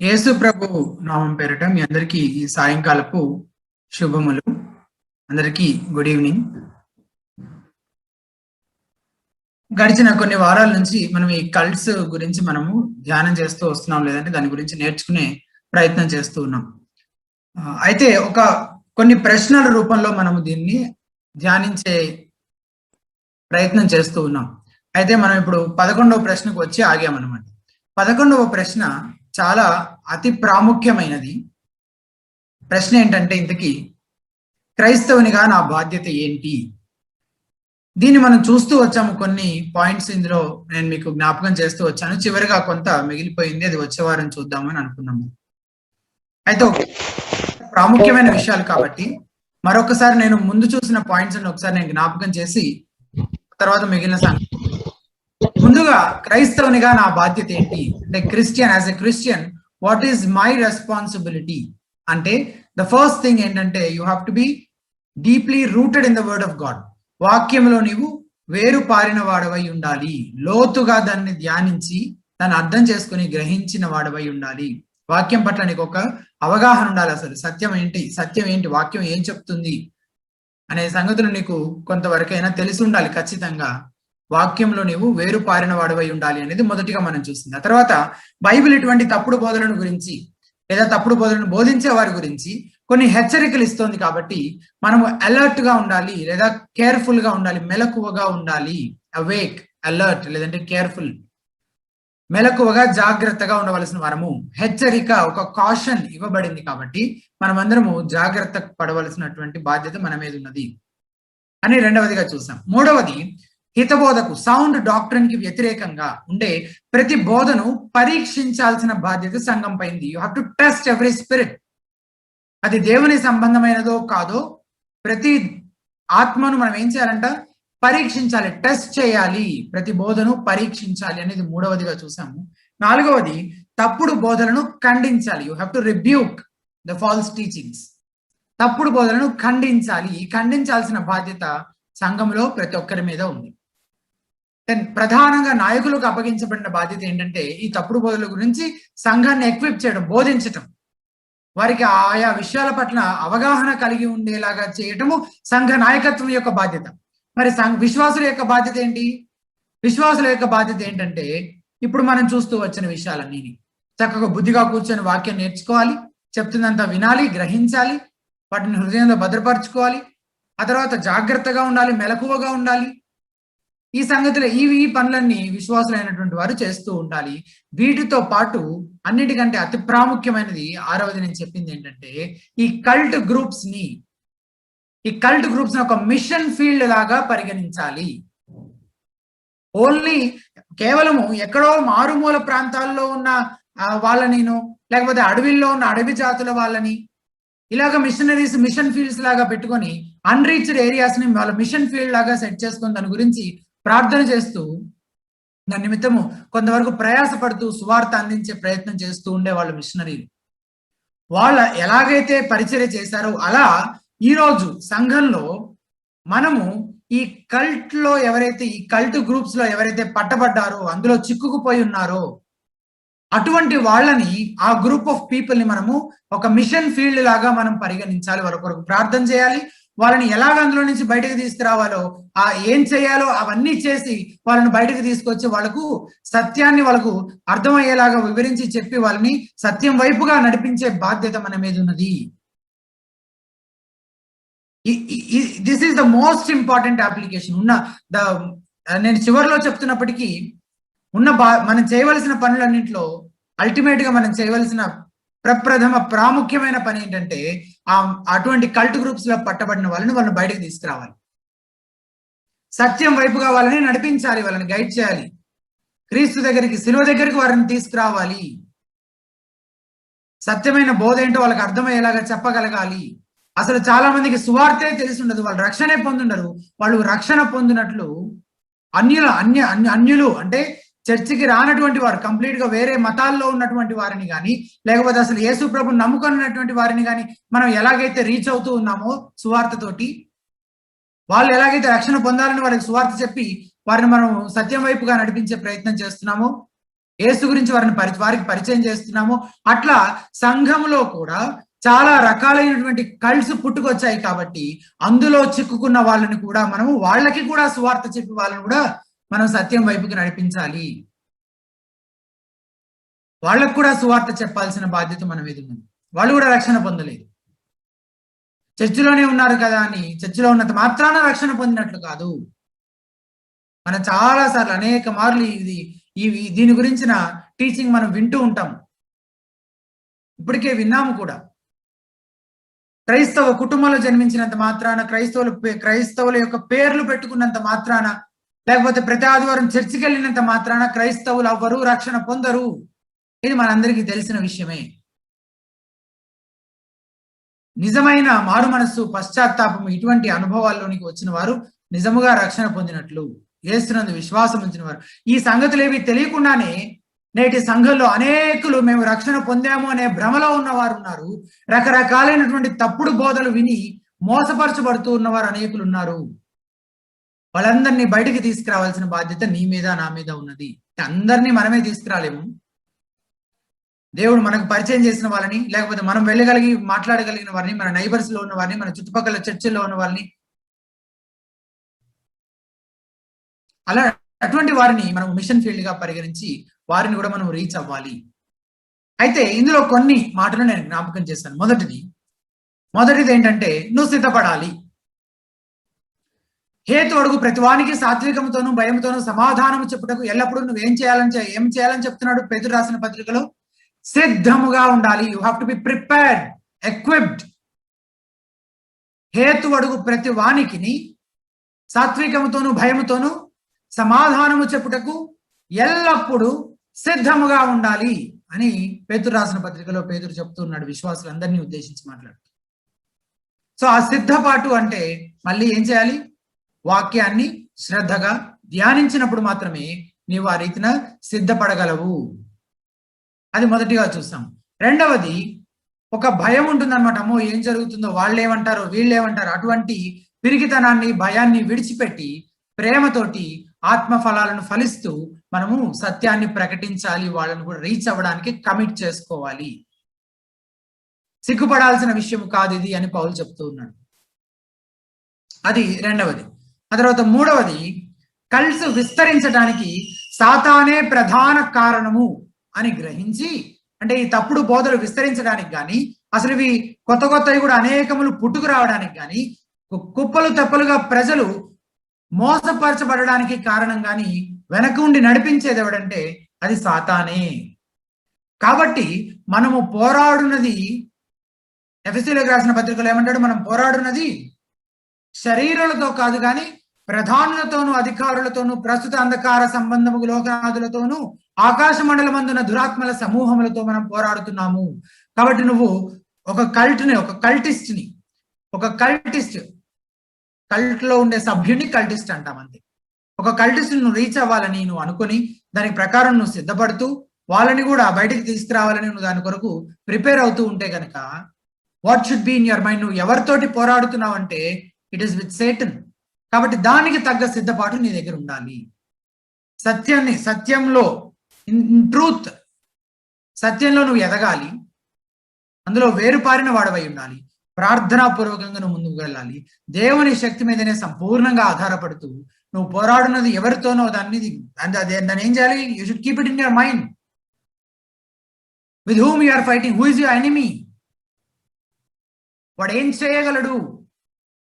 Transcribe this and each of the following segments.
యేసు ప్రభు నామం పేరట మీ అందరికీ ఈ సాయంకాలపు శుభములు. అందరికీ గుడ్ ఈవినింగ్. గడిచిన కొన్ని వారాల నుంచి మనం ఈ కల్ట్స్ గురించి మనము ధ్యానం చేస్తూ వస్తున్నాం, లేదంటే దాని గురించి నేర్చుకునే ప్రయత్నం చేస్తూ ఉన్నాం. అయితే కొన్ని ప్రశ్నల రూపంలో మనము దీన్ని ధ్యానించే ప్రయత్నం చేస్తూ ఉన్నాం. అయితే మనం ఇప్పుడు 11వ ప్రశ్నకు వచ్చి ఆగామన్నమాట. 11వ ప్రశ్న చాలా అతి ప్రాముఖ్యమైనది. ప్రశ్న ఏంటంటే, ఇంతకీ క్రైస్తవునిగా నా బాధ్యత ఏంటి? దీన్ని మనం చూస్తూ వచ్చాము. కొన్ని పాయింట్స్ ఇందులో నేను మీకు జ్ఞాపకం చేస్తూ వచ్చాను. చివరిగా కొంత మిగిలిపోయింది, అది వచ్చే వారం చూద్దామని అనుకున్నాము. అయితే ప్రాముఖ్యమైన విషయాలు కాబట్టి మరొకసారి నేను ముందు చూసిన పాయింట్స్ అని ఒకసారి నేను జ్ఞాపకం చేసి తర్వాత మిగిలిన సంగతి. ముందుగా క్రైస్తవునిగా నా బాధ్యత ఏంటి అంటే, Christian as a Christian what is my responsibility అంటే, ద ఫస్ట్ థింగ్ ఏంటంటే, you have to B deeply rooted in the word of God. వాక్యంలో నీవు వేరు పారిన వాడవై ఉండాలి. లోతుగా దాన్ని ధ్యానించి దాన్ని అర్థం చేసుకుని గ్రహించిన వాడవై ఉండాలి. వాక్యం పట్ల నీకు ఒక అవగాహన ఉండాలి. అసలు సత్యం ఏంటి, వాక్యం ఏం చెప్తుంది అనే సంగతులు నీకు కొంతవరకైనా తెలిసి ఉండాలి. ఖచ్చితంగా వాక్యంలో నీవు వేరు పారిన వాడవై ఉండాలి అనేది మొదటిగా మనం చూస్తుంది. ఆ తర్వాత బైబిల్ ఇటువంటి తప్పుడు బోధనల గురించి లేదా తప్పుడు బోధనను బోధించే వారి గురించి కొన్ని హెచ్చరికలు ఇస్తోంది. కాబట్టి మనము అలర్ట్ గా ఉండాలి, లేదా కేర్ఫుల్ గా ఉండాలి, మెలకువగా ఉండాలి. అవేక్, అలర్ట్ లేదంటే కేర్ఫుల్, మెలకువగా జాగ్రత్తగా ఉండవలసిన వారము. హెచ్చరిక, ఒక కాషన్ ఇవ్వబడింది. కాబట్టి మనమందరము జాగ్రత్త పడవలసినటువంటి బాధ్యత మన మీద ఉన్నది అని రెండవదిగా చూసాం. మూడవది, హితబోధకు, సౌండ్ డాక్ట్రిన్ కి వ్యతిరేకంగా ఉండే ప్రతి బోధను పరీక్షించాల్సిన బాధ్యత సంఘం పైంది. You have to test every spirit. అది దేవుని సంబంధమైనదో కాదో ప్రతి ఆత్మను మనం ఏం చేయాలంట, పరీక్షించాలి, టెస్ట్ చేయాలి. ప్రతి బోధను పరీక్షించాలి అనేది మూడవదిగా చూసాము. నాలుగవది, తప్పుడు బోధనను ఖండించాలి. You have to rebuke the false teachings. తప్పుడు బోధనను ఖండించాలి. ఈ ఖండించాల్సిన బాధ్యత సంఘంలో ప్రతి ఒక్కరి మీద ఉంది. ప్రధానంగా నాయకులకు అప్పగించబడిన బాధ్యత ఏంటంటే, ఈ తప్పుడు బోధల గురించి సంఘాన్ని ఎక్విప్ చేయడం, బోధించటం, వారికి ఆయా విషయాల పట్ల అవగాహన కలిగి ఉండేలాగా చేయటము సంఘ నాయకత్వం యొక్క బాధ్యత. మరి విశ్వాసుల యొక్క బాధ్యత ఏంటి? విశ్వాసుల యొక్క బాధ్యత ఏంటంటే, ఇప్పుడు మనం చూస్తూ వచ్చిన విషయాలన్నీ చక్కగా బుద్ధిగా కూర్చొని వాక్యం నేర్చుకోవాలి, చెప్తుందంతా వినాలి, గ్రహించాలి, వాటిని హృదయంలో భద్రపరచుకోవాలి. ఆ తర్వాత జాగ్రత్తగా ఉండాలి, మెలకువగా ఉండాలి. ఈ సంగతులు ఈ పనులన్నీ విశ్వాసులైనటువంటి వారు చేస్తూ ఉండాలి. వీటితో పాటు అన్నిటికంటే అతి ప్రాముఖ్యమైనది, ఆరవది నేను చెప్పింది ఏంటంటే, ఈ కల్ట్ గ్రూప్స్ ని ఒక మిషన్ ఫీల్డ్ లాగా పరిగణించాలి. ఓన్లీ కేవలము ఎక్కడో మారుమూల ప్రాంతాల్లో ఉన్న వాళ్ళని, లేకపోతే అడవిల్లో ఉన్న అడవి జాతుల వాళ్ళని ఇలాగ మిషనరీస్, మిషన్ ఫీల్డ్స్ లాగా పెట్టుకొని అన్రీచ్డ్ ఏరియాస్ ని వాళ్ళ మిషన్ ఫీల్డ్ లాగా సెట్ చేసుకొని దాని గురించి ప్రార్థన చేస్తూ దాని నిమిత్తము కొంతవరకు ప్రయాసపడుతూ సువార్త అందించే ప్రయత్నం చేస్తూ ఉండే వాళ్ళు మిషనరీలు. వాళ్ళ ఎలాగైతే పరిచర్య చేశారో అలా ఈరోజు సంఘంలో మనము ఈ కల్ట్ లో ఎవరైతే, ఈ కల్ట్ గ్రూప్స్ లో ఎవరైతే పట్టబడ్డారో, అందులో చిక్కుకుపోయి ఉన్నారో, అటువంటి వాళ్ళని, ఆ గ్రూప్ ఆఫ్ పీపుల్ ని మనము ఒక మిషన్ ఫీల్డ్ లాగా మనం పరిగణించాలి. వాళ్ళ కొరకు ప్రార్థన చేయాలి. వాళ్ళని ఎలాగ అందులో నుంచి బయటకు తీసుకురావాలో, ఏం చేయాలో అవన్నీ చేసి వాళ్ళని బయటకు తీసుకొచ్చి వాళ్ళకు సత్యాన్ని వాళ్ళకు అర్థమయ్యేలాగా వివరించి చెప్పి వాళ్ళని సత్యం వైపుగా నడిపించే బాధ్యత మన మీద ఉన్నది. This is the most important application. నేను చివరిలో చెప్తున్నప్పటికీ మనం చేయవలసిన పనులన్నింటిలో అల్టిమేట్ గా మనం చేయవలసిన ప్రప్రథమ ప్రాముఖ్యమైన పని ఏంటంటే, అటువంటి కల్ట్ గ్రూప్స్ లో పట్టబడిన వాళ్ళని బయటకు తీసుకురావాలి. సత్యం వైపుగా వాళ్ళని నడిపించాలి, వాళ్ళని గైడ్ చేయాలి. క్రీస్తు దగ్గరికి, శిలువ దగ్గరికి వారిని తీసుకురావాలి. సత్యమైన బోధ ఏంటో వాళ్ళకి అర్థమయ్యేలాగా చెప్పగలగాలి. అసలు చాలా మందికి సువార్తే తెలిసి ఉండదు, వాళ్ళు రక్షణే పొందుండరు. వాళ్ళు రక్షణ పొందినట్లు అన్యులు అంటే చర్చికి రానటువంటి వారు, కంప్లీట్ గా వేరే మతాల్లో ఉన్నటువంటి వారిని కానీ, లేకపోతే అసలు యేసు ప్రభుని నమ్ముకున్నటువంటి వారిని కానీ మనం ఎలాగైతే రీచ్ అవుతూ ఉన్నామో సువార్తతోటి, వాళ్ళు ఎలాగైతే రక్షణ పొందాలని వాళ్ళకి సువార్త చెప్పి వారిని మనం సత్యం వైపుగా నడిపించే ప్రయత్నం చేస్తున్నామో, యేసు గురించి వారికి పరిచయం చేస్తున్నామో, అట్లా సంఘంలో కూడా చాలా రకాలైనటువంటి కల్ట్స్ పుట్టుకొచ్చాయి. కాబట్టి అందులో చిక్కుకున్న వాళ్ళని కూడా మనము వాళ్ళకి కూడా సువార్త చెప్పి వాళ్ళని కూడా మనం సత్యం వైపుకి నడిపించాలి. వాళ్ళకు కూడా సువార్త చెప్పాల్సిన బాధ్యత మన మీద ఉంది. వాళ్ళు కూడా రక్షణ పొందలేదు. చర్చిలోనే ఉన్నారు కదా అని చర్చిలో ఉన్నంత మాత్రాన రక్షణ పొందినట్లు కాదు. మనం చాలా సార్లు అనేక మార్లు దీని గురించిన టీచింగ్ మనం వింటూ ఉంటాం. ఇప్పటికే విన్నాము కూడా. క్రైస్తవ కుటుంబంలో జన్మించినంత మాత్రాన, క్రైస్తవుల యొక్క పేర్లు పెట్టుకున్నంత మాత్రాన, లేకపోతే ప్రతి ఆదివారం చర్చికి వెళ్ళినంత మాత్రాన క్రైస్తవులు ఎవ్వరూ రక్షణ పొందరు. ఇది మనందరికీ తెలిసిన విషయమే. నిజమైన మారు మనస్సు, పశ్చాత్తాపం ఇటువంటి అనుభవాల్లోనికి వచ్చిన వారు నిజముగా రక్షణ పొందినట్లు, యేసునందు విశ్వాసం ఉంచిన వారు. ఈ సంగతులేవి తెలియకుండానే నేటి సంఘంలో అనేకులు మేము రక్షణ పొందాము అనే భ్రమలో ఉన్నవారు ఉన్నారు. రకరకాలైనటువంటి తప్పుడు బోధలు విని మోసపరచబడుతూ ఉన్నవారు అనేకులు ఉన్నారు. వాళ్ళందరినీ బయటికి తీసుకురావాల్సిన బాధ్యత నీ మీద, నా మీద ఉన్నది. అందరినీ మనమే తీసుకురాలేము. దేవుడు మనకు పరిచయం చేసిన వాళ్ళని, లేకపోతే మనం వెళ్ళగలిగి మాట్లాడగలిగిన వారిని, మన నైబర్స్ లో ఉన్న వారిని, మన చుట్టుపక్కల చర్చిల్లో ఉన్న వారిని, అటువంటి వారిని మనం మిషన్ ఫీల్డ్ గా పరిగణించి వారిని కూడా మనం రీచ్ అవ్వాలి. అయితే ఇందులో కొన్ని మాటలు నేను జ్ఞాపకం చేశాను. మొదటిది ఏంటంటే, నువ్వు సిద్ధపడాలి. హేతు అడుగు ప్రతివానికి సాత్వికంతోనూ భయంతోనూ సమాధానము చెప్పుటకు ఎల్లప్పుడూ ఏం చేయాలని చెప్తున్నాడు పేతురు రాసిన పత్రికలో? సిద్ధముగా ఉండాలి. You have to be prepared, equipped. హేతు అడుగు ప్రతి వానికిని సాత్వికముతోనూ భయముతోనూ సమాధానము చెప్పుటకు ఎల్లప్పుడూ సిద్ధముగా ఉండాలి అని పేతురు రాసిన పత్రికలో పేతురు చెప్తున్నాడు, విశ్వాసులందరినీ ఉద్దేశించి మాట్లాడుతూ. సో ఆ సిద్ధపాటు అంటే మళ్ళీ ఏం చేయాలి? వాక్యాన్ని శ్రద్ధగా ధ్యానించినప్పుడు మాత్రమే నీవు ఆ రీతిన సిద్ధపడగలవు. అది మొదటిగా చూస్తాం. రెండవది, ఒక భయం ఉంటుందన్నమాట. అమ్మో ఏం జరుగుతుందో, వాళ్ళు ఏమంటారో, వీళ్ళు ఏమంటారో, అటువంటి పిరిగితనాన్ని, భయాన్ని విడిచిపెట్టి ప్రేమతోటి ఆత్మ ఫలాలను ఫలిస్తూ మనము సత్యాన్ని ప్రకటించాలి. వాళ్ళను కూడా రీచ్ అవ్వడానికి కమిట్ చేసుకోవాలి. సిగ్గుపడాల్సిన విషయం కాదు ఇది అని పౌలు చెప్తూ ఉన్నాడు. అది రెండవది. ఆ తర్వాత మూడవది, కల్ట్స్ విస్తరించడానికి సాతానే ప్రధాన కారణము అని గ్రహించి, అంటే ఈ తప్పుడు బోధలు విస్తరించడానికి కానీ, అసలు ఇవి కొత్తవి కూడా అనేకములు పుట్టుకు రావడానికి కానీ, కుప్పలు తెప్పలుగా ప్రజలు మోసపరచబడడానికి కారణం కానీ వెనక ఉండి నడిపించేది ఎవడంటే అది సాతానే. కాబట్టి మనము పోరాడున్నది, ఎఫెసీయులకు రాసిన పత్రికలో ఏమంటాడు? మనం పోరాడున్నది శరీరాలతో కాదు కానీ ప్రధానులతోనూ, అధికారులతోనూ, ప్రస్తుత అంధకార సంబంధము లోకనాథులతోనూ, ఆకాశ మండలమందున దురాత్మల సమూహములతో మనం పోరాడుతున్నాము. కాబట్టి నువ్వు ఒక కల్ట్ లో ఉండే సభ్యుని కల్టిస్ట్ అంటాం అంతే. ఒక కల్టిస్ట్ నువ్వు రీచ్ అవ్వాలని నువ్వు అనుకుని దాని ప్రకారం నువ్వు సిద్ధపడుతూ వాళ్ళని కూడా బయటికి తీసుకురావాలని నువ్వు దాని కొరకు ప్రిపేర్ అవుతూ ఉంటే కనుక, what should be in your mind? నువ్వు ఎవరితోటి పోరాడుతున్నావు అంటే ఇట్ ఈస్ విత్ సేటన్. కాబట్టి దానికి తగ్గ సిద్ధపాటు నీ దగ్గర ఉండాలి. సత్యంలో ట్రూత్, సత్యంలో నువ్వు ఎదగాలి. అందులో వేరుపారిన వాడవై ఉండాలి. ప్రార్థనాపూర్వకంగా నువ్వు ముందుకు వెళ్ళాలి. దేవుని శక్తి మీదనే సంపూర్ణంగా ఆధారపడుతూ నువ్వు పోరాడున్నది ఎవరితోనో దాన్ని ఏం చేయాలి? You should keep it in your mind. With whom you are fighting, who is your enemy? వాడు ఏం చేయగలడు?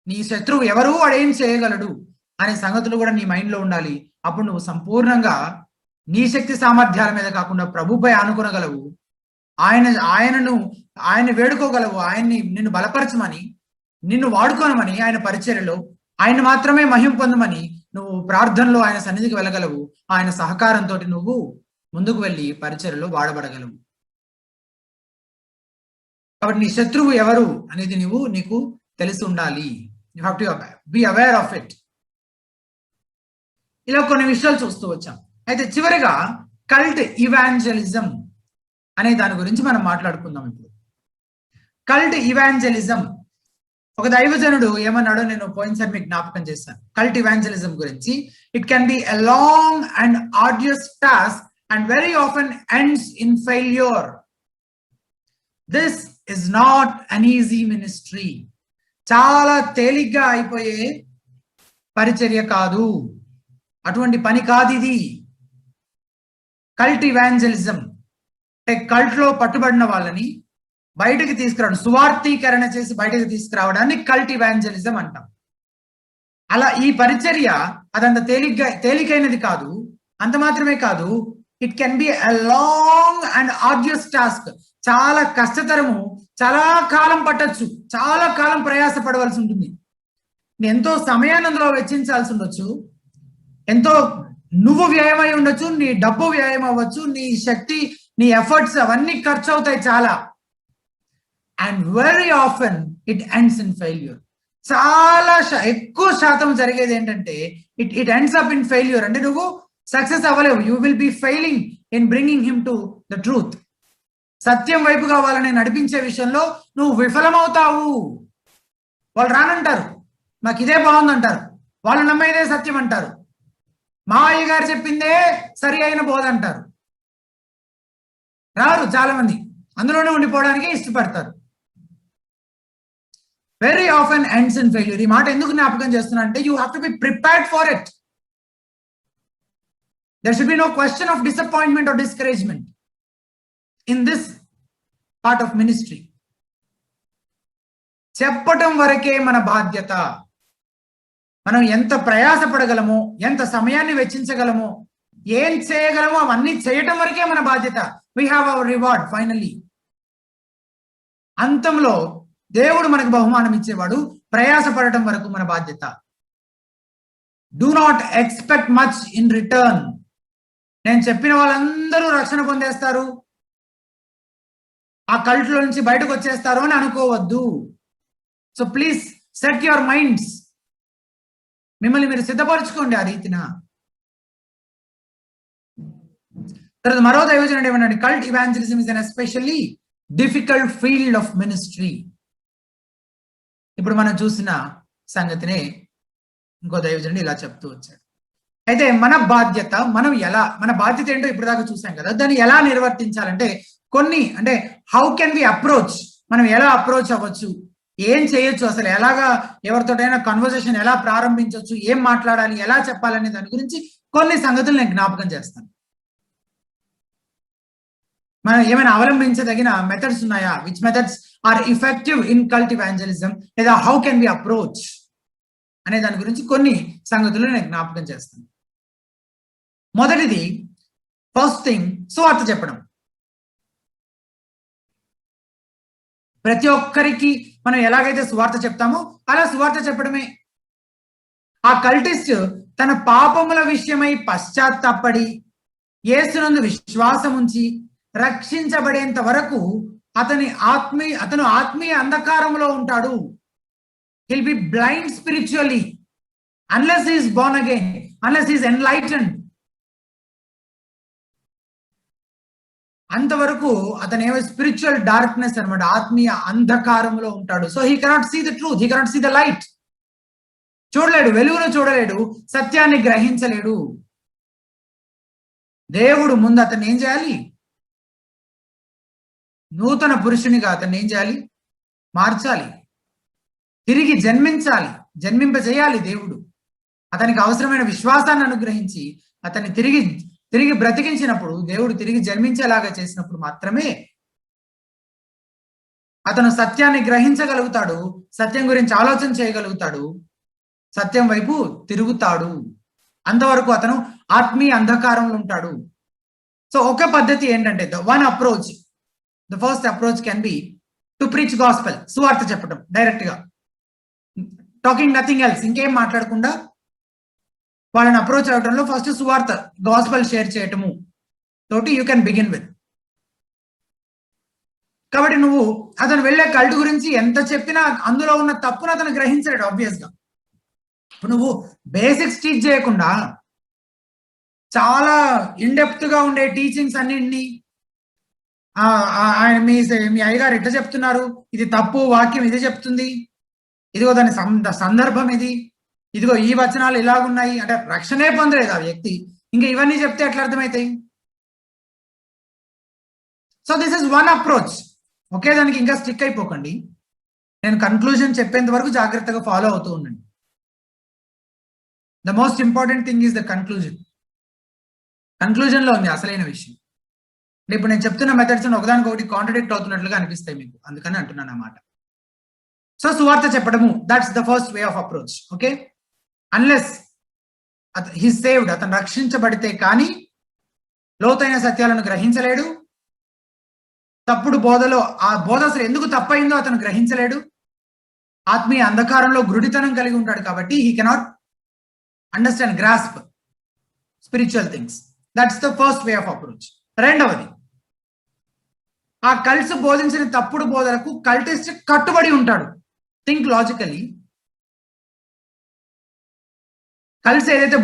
నీ శత్రువు ఎవరు? వాడు ఏం చేయగలడు అనే సంగతులు కూడా నీ మైండ్ లో ఉండాలి. అప్పుడు నువ్వు సంపూర్ణంగా నీ శక్తి సామర్థ్యాల మీద కాకుండా ప్రభుపై ఆనుకొనగలవు. ఆయన వేడుకోగలవు. నిన్ను బలపరచమని, నిన్ను వాడుకోనమని, ఆయన పరిచర్యలో ఆయన మాత్రమే మహిమ పొందమని నువ్వు ప్రార్థనలో ఆయన సన్నిధికి వెళ్ళగలవు. ఆయన సహకారంతో నువ్వు ముందుకు వెళ్ళి పరిచర్యలో వాడబడగలవు. కాబట్టి నీ శత్రువు ఎవరు అనేది నీకు తెలిసి ఉండాలి. You have to be aware of it. ఇలా కొన్ని విషయాలు చూస్తూ వచ్చాం. అయితే చివరిగా కల్ట్ ఇవాంజలిజం అనే దాని గురించి మనం మాట్లాడుకుందాం ఇప్పుడు. కల్ట్ ఇవాంజలిజం, ఒక దైవజనుడు ఏమన్నాడో నేను పోయినసారి మీకు జ్ఞాపకం చేశాను. కల్ట్ ఇవాంజలిజం గురించి, it can be a long and arduous task and very often ends in failure. This is not an easy ministry. చాలా తేలిగ్గా అయిపోయే పరిచర్య కాదు, అటువంటి పని కాదు ఇది. కల్ట్ ఇవాంజలిజం అంటే కల్ట్ లో పట్టుబడిన వాళ్ళని బయటకు తీసుకురావడం, సువార్థీకరణ చేసి బయటకు తీసుకురావడాన్ని కల్ట్ ఇవాంజలిజం అంటాం. అలా ఈ పరిచర్య అదంత తేలికైనది కాదు. అంత మాత్రమే కాదు, it can be a long and arduous task. చాలా కష్టతరము, చాలా కాలం పట్టొచ్చు, చాలా కాలం ప్రయాస పడవలసి ఉంటుంది. ఎంతో సమయాన్ని అందులో వెచ్చించాల్సి ఉండొచ్చు, ఎంతో నువ్వు వ్యయమై ఉండొచ్చు, నీ డబ్బు వ్యయం అవ్వచ్చు, నీ శక్తి, నీ ఎఫర్ట్స్ అవన్నీ ఖర్చు అవుతాయి చాలా. And very often it ends in failure. చాలా ఎక్కువ శాతం జరిగేది ఏంటంటే it ends up in failure. అంటే నువ్వు సక్సెస్ అవ్వలేవు. You will be failing in bringing him to the truth. సత్యం వైపుగా వాళ్ళని నడిపించే విషయంలో నువ్వు విఫలమవుతావు. వాళ్ళు రానంటారు, మాకు ఇదే బాగుందంటారు, వాళ్ళు నమ్మేదే సత్యం అంటారు, మా అయ్య గారు చెప్పిందే సరి అయిన బోధ అంటారు. రారు చాలా మంది, అందులోనే ఉండిపోవడానికి ఇష్టపడతారు. Very often ends in failure. ఈ మాట ఎందుకు జ్ఞాపకం చేస్తున్నా అంటే you have to be prepared for it. There should be no question of disappointment or discouragement in this part of ministry. చెప్పటం వరకే మన బాధ్యత. మనం ఎంత ప్రయాసపడగలమో, ఎంత సమయాన్ని వెచ్చించగలమో, ఏం చేయగలమో అవన్నీ చేయటం వరకే మన బాధ్యత. We have our reward finally. అంతంలో దేవుడు మనకు బహుమానం ఇచ్చేవాడు. ప్రయాసపడటం వరకు మన బాధ్యత. Do not expect much in return. నేను చెప్పిన వాళ్ళందరూ రక్షణ పొందేస్తారు, ఆ కల్ట్లో నుంచి బయటకు వచ్చేస్తారు అని అనుకోవద్దు. So please set your minds. మిమ్మల్ని మీరు సిద్ధపరచుకోండి ఆ రీతిన. తర్వాత మరో దైవజనుడు ఏమన్నాడు, cult evangelism is an especially difficult field of ministry. ఇప్పుడు మనం చూసిన సంగతినే ఇంకో దైవజనుడు ఇలా చెప్తూ వచ్చాడు. అయితే మన బాధ్యత, మన బాధ్యత ఏంటో ఇప్పుడు దాకా చూసాం కదా, దాన్ని ఎలా నిర్వర్తించాలంటే కొన్ని, అంటే హౌ కెన్ వి అప్రోచ్, మనం ఎలా అప్రోచ్ అవ్వచ్చు, ఏం చేయొచ్చు, అసలు ఎలాగా ఎవరితోటైనా కన్వర్సేషన్ ఎలా ప్రారంభించవచ్చు, ఏం మాట్లాడాలి, ఎలా చెప్పాలనే దాని గురించి కొన్ని సంగతులు నేను జ్ఞాపకం చేస్తాను. మనం ఏమైనా అవలంబించదగిన మెథడ్స్ ఉన్నాయా, which methods are effective in cult evangelism, లేదా హౌ కెన్ వి అప్రోచ్ అనే దాని గురించి కొన్ని సంగతులు నేను జ్ఞాపకం చేస్తాను. మొదటిది, ఫస్ట్ థింగ్, సువార్త చెప్పడం. ప్రతి ఒక్కరికి మనం ఎలాగైతే సువార్త చెప్తామో అలా సువార్త చెప్పడమే. ఆ కల్టిస్ట్ తన పాపముల విషయమై పశ్చాత్తాపడి యేసునందు విశ్వాసం ఉంచి రక్షించబడేంత వరకు అతను ఆత్మీయ అంధకారంలో ఉంటాడు. He'll be blind spiritually unless he is born again, unless he is enlightened. అంతవరకు అతను ఏమో స్పిరిచువల్ డార్క్నెస్ అనమాట, ఆత్మీయ అంధకారంలో ఉంటాడు. So he cannot see the truth, he cannot see the light. చూడలేడు, వెలుగును చూడలేడు, సత్యాన్ని గ్రహించలేడు. దేవుడు ముందు అతన్ని ఏం చేయాలి, నూతన పురుషునిగా అతన్ని ఏం చేయాలి, మార్చాలి, తిరిగి జన్మింపజేయాలి. దేవుడు అతనికి అవసరమైన విశ్వాసాన్ని అనుగ్రహించి అతన్ని తిరిగి బ్రతికించినప్పుడు, దేవుడు తిరిగి జన్మించేలాగా చేసినప్పుడు మాత్రమే అతను సత్యాన్ని గ్రహించగలుగుతాడు, సత్యం గురించి ఆలోచన చేయగలుగుతాడు, సత్యం వైపు తిరుగుతాడు. అంతవరకు అతను ఆత్మీయ అంధకారంలో ఉంటాడు. సో ఒక పద్ధతి ఏంటంటే, the first approach can be to preach gospel, సువార్త చెప్పడం డైరెక్ట్ గా, టాకింగ్ నథింగ్ ఎల్స్, ఇంకేం మాట్లాడకుండా వాళ్ళని అప్రోచ్ అవడంలో ఫస్ట్ సువార్త, గాస్పెల్ షేర్ చేయటము తోటి యూ కెన్ బిగిన్ విత్. కాబట్టి నువ్వు అతను వెళ్ళే కల్ట్ గురించి ఎంత చెప్పినా అందులో ఉన్న తప్పును అతను గ్రహించలేడు ఆబ్వియస్ గా. ఇప్పుడు నువ్వు బేసిక్స్ టీచ్ చేయకుండా చాలా ఇన్డెప్త్ గా ఉండే టీచింగ్స్ అన్నింటినీ మీ అయ్యగారు ఎట్లా చెప్తున్నారు, ఇది తప్పు, వాక్యం ఇది చెప్తుంది, ఇదిగో దాని సందర్భం ఇది, ఇదిగో ఈ వచనాలు ఇలాగున్నాయి అంటే రక్షణే పొందలేదు ఆ వ్యక్తి, ఇంకా ఇవన్నీ చెప్తే ఎట్లా అర్థమవుతాయి? So this is one approach. ఒకే దానికి ఇంకా స్టిక్ అయిపోకండి. నేను కన్క్లూజన్ చెప్పేంత వరకు జాగ్రత్తగా ఫాలో అవుతూ ఉండండి. The most important thing is the conclusion. Conclusion లో ఉంది అసలైన విషయం. ఇప్పుడు నేను చెప్తున్న మెథడ్స్ ఒకదానికొకటి కాంట్రడిక్ట్ అవుతున్నట్లుగా అనిపిస్తాయి మీకు, అందుకని అంటున్నాను అన్నమాట. సో సువార్త చెప్పడము, that's the first way of approach. Okay, unless he saved, అతను రక్షించబడితే కానీ లోతైన సత్యాలను గ్రహించలేడు. తప్పుడు బోధలో ఆ బోధ అసలు ఎందుకు తప్పైందో అతను గ్రహించలేడు. ఆత్మీయ అంధకారంలో గురుడితనం కలిగి ఉంటాడు కాబట్టి he cannot understand, grasp spiritual things. That's the first way of approach. రెండవది, ఆ కల్ట్స్ బోధించిన తప్పుడు బోధలకు కల్టిస్ట్ కట్టుబడి ఉంటాడు. Think logically. కల్ట్స్ ఏదైతే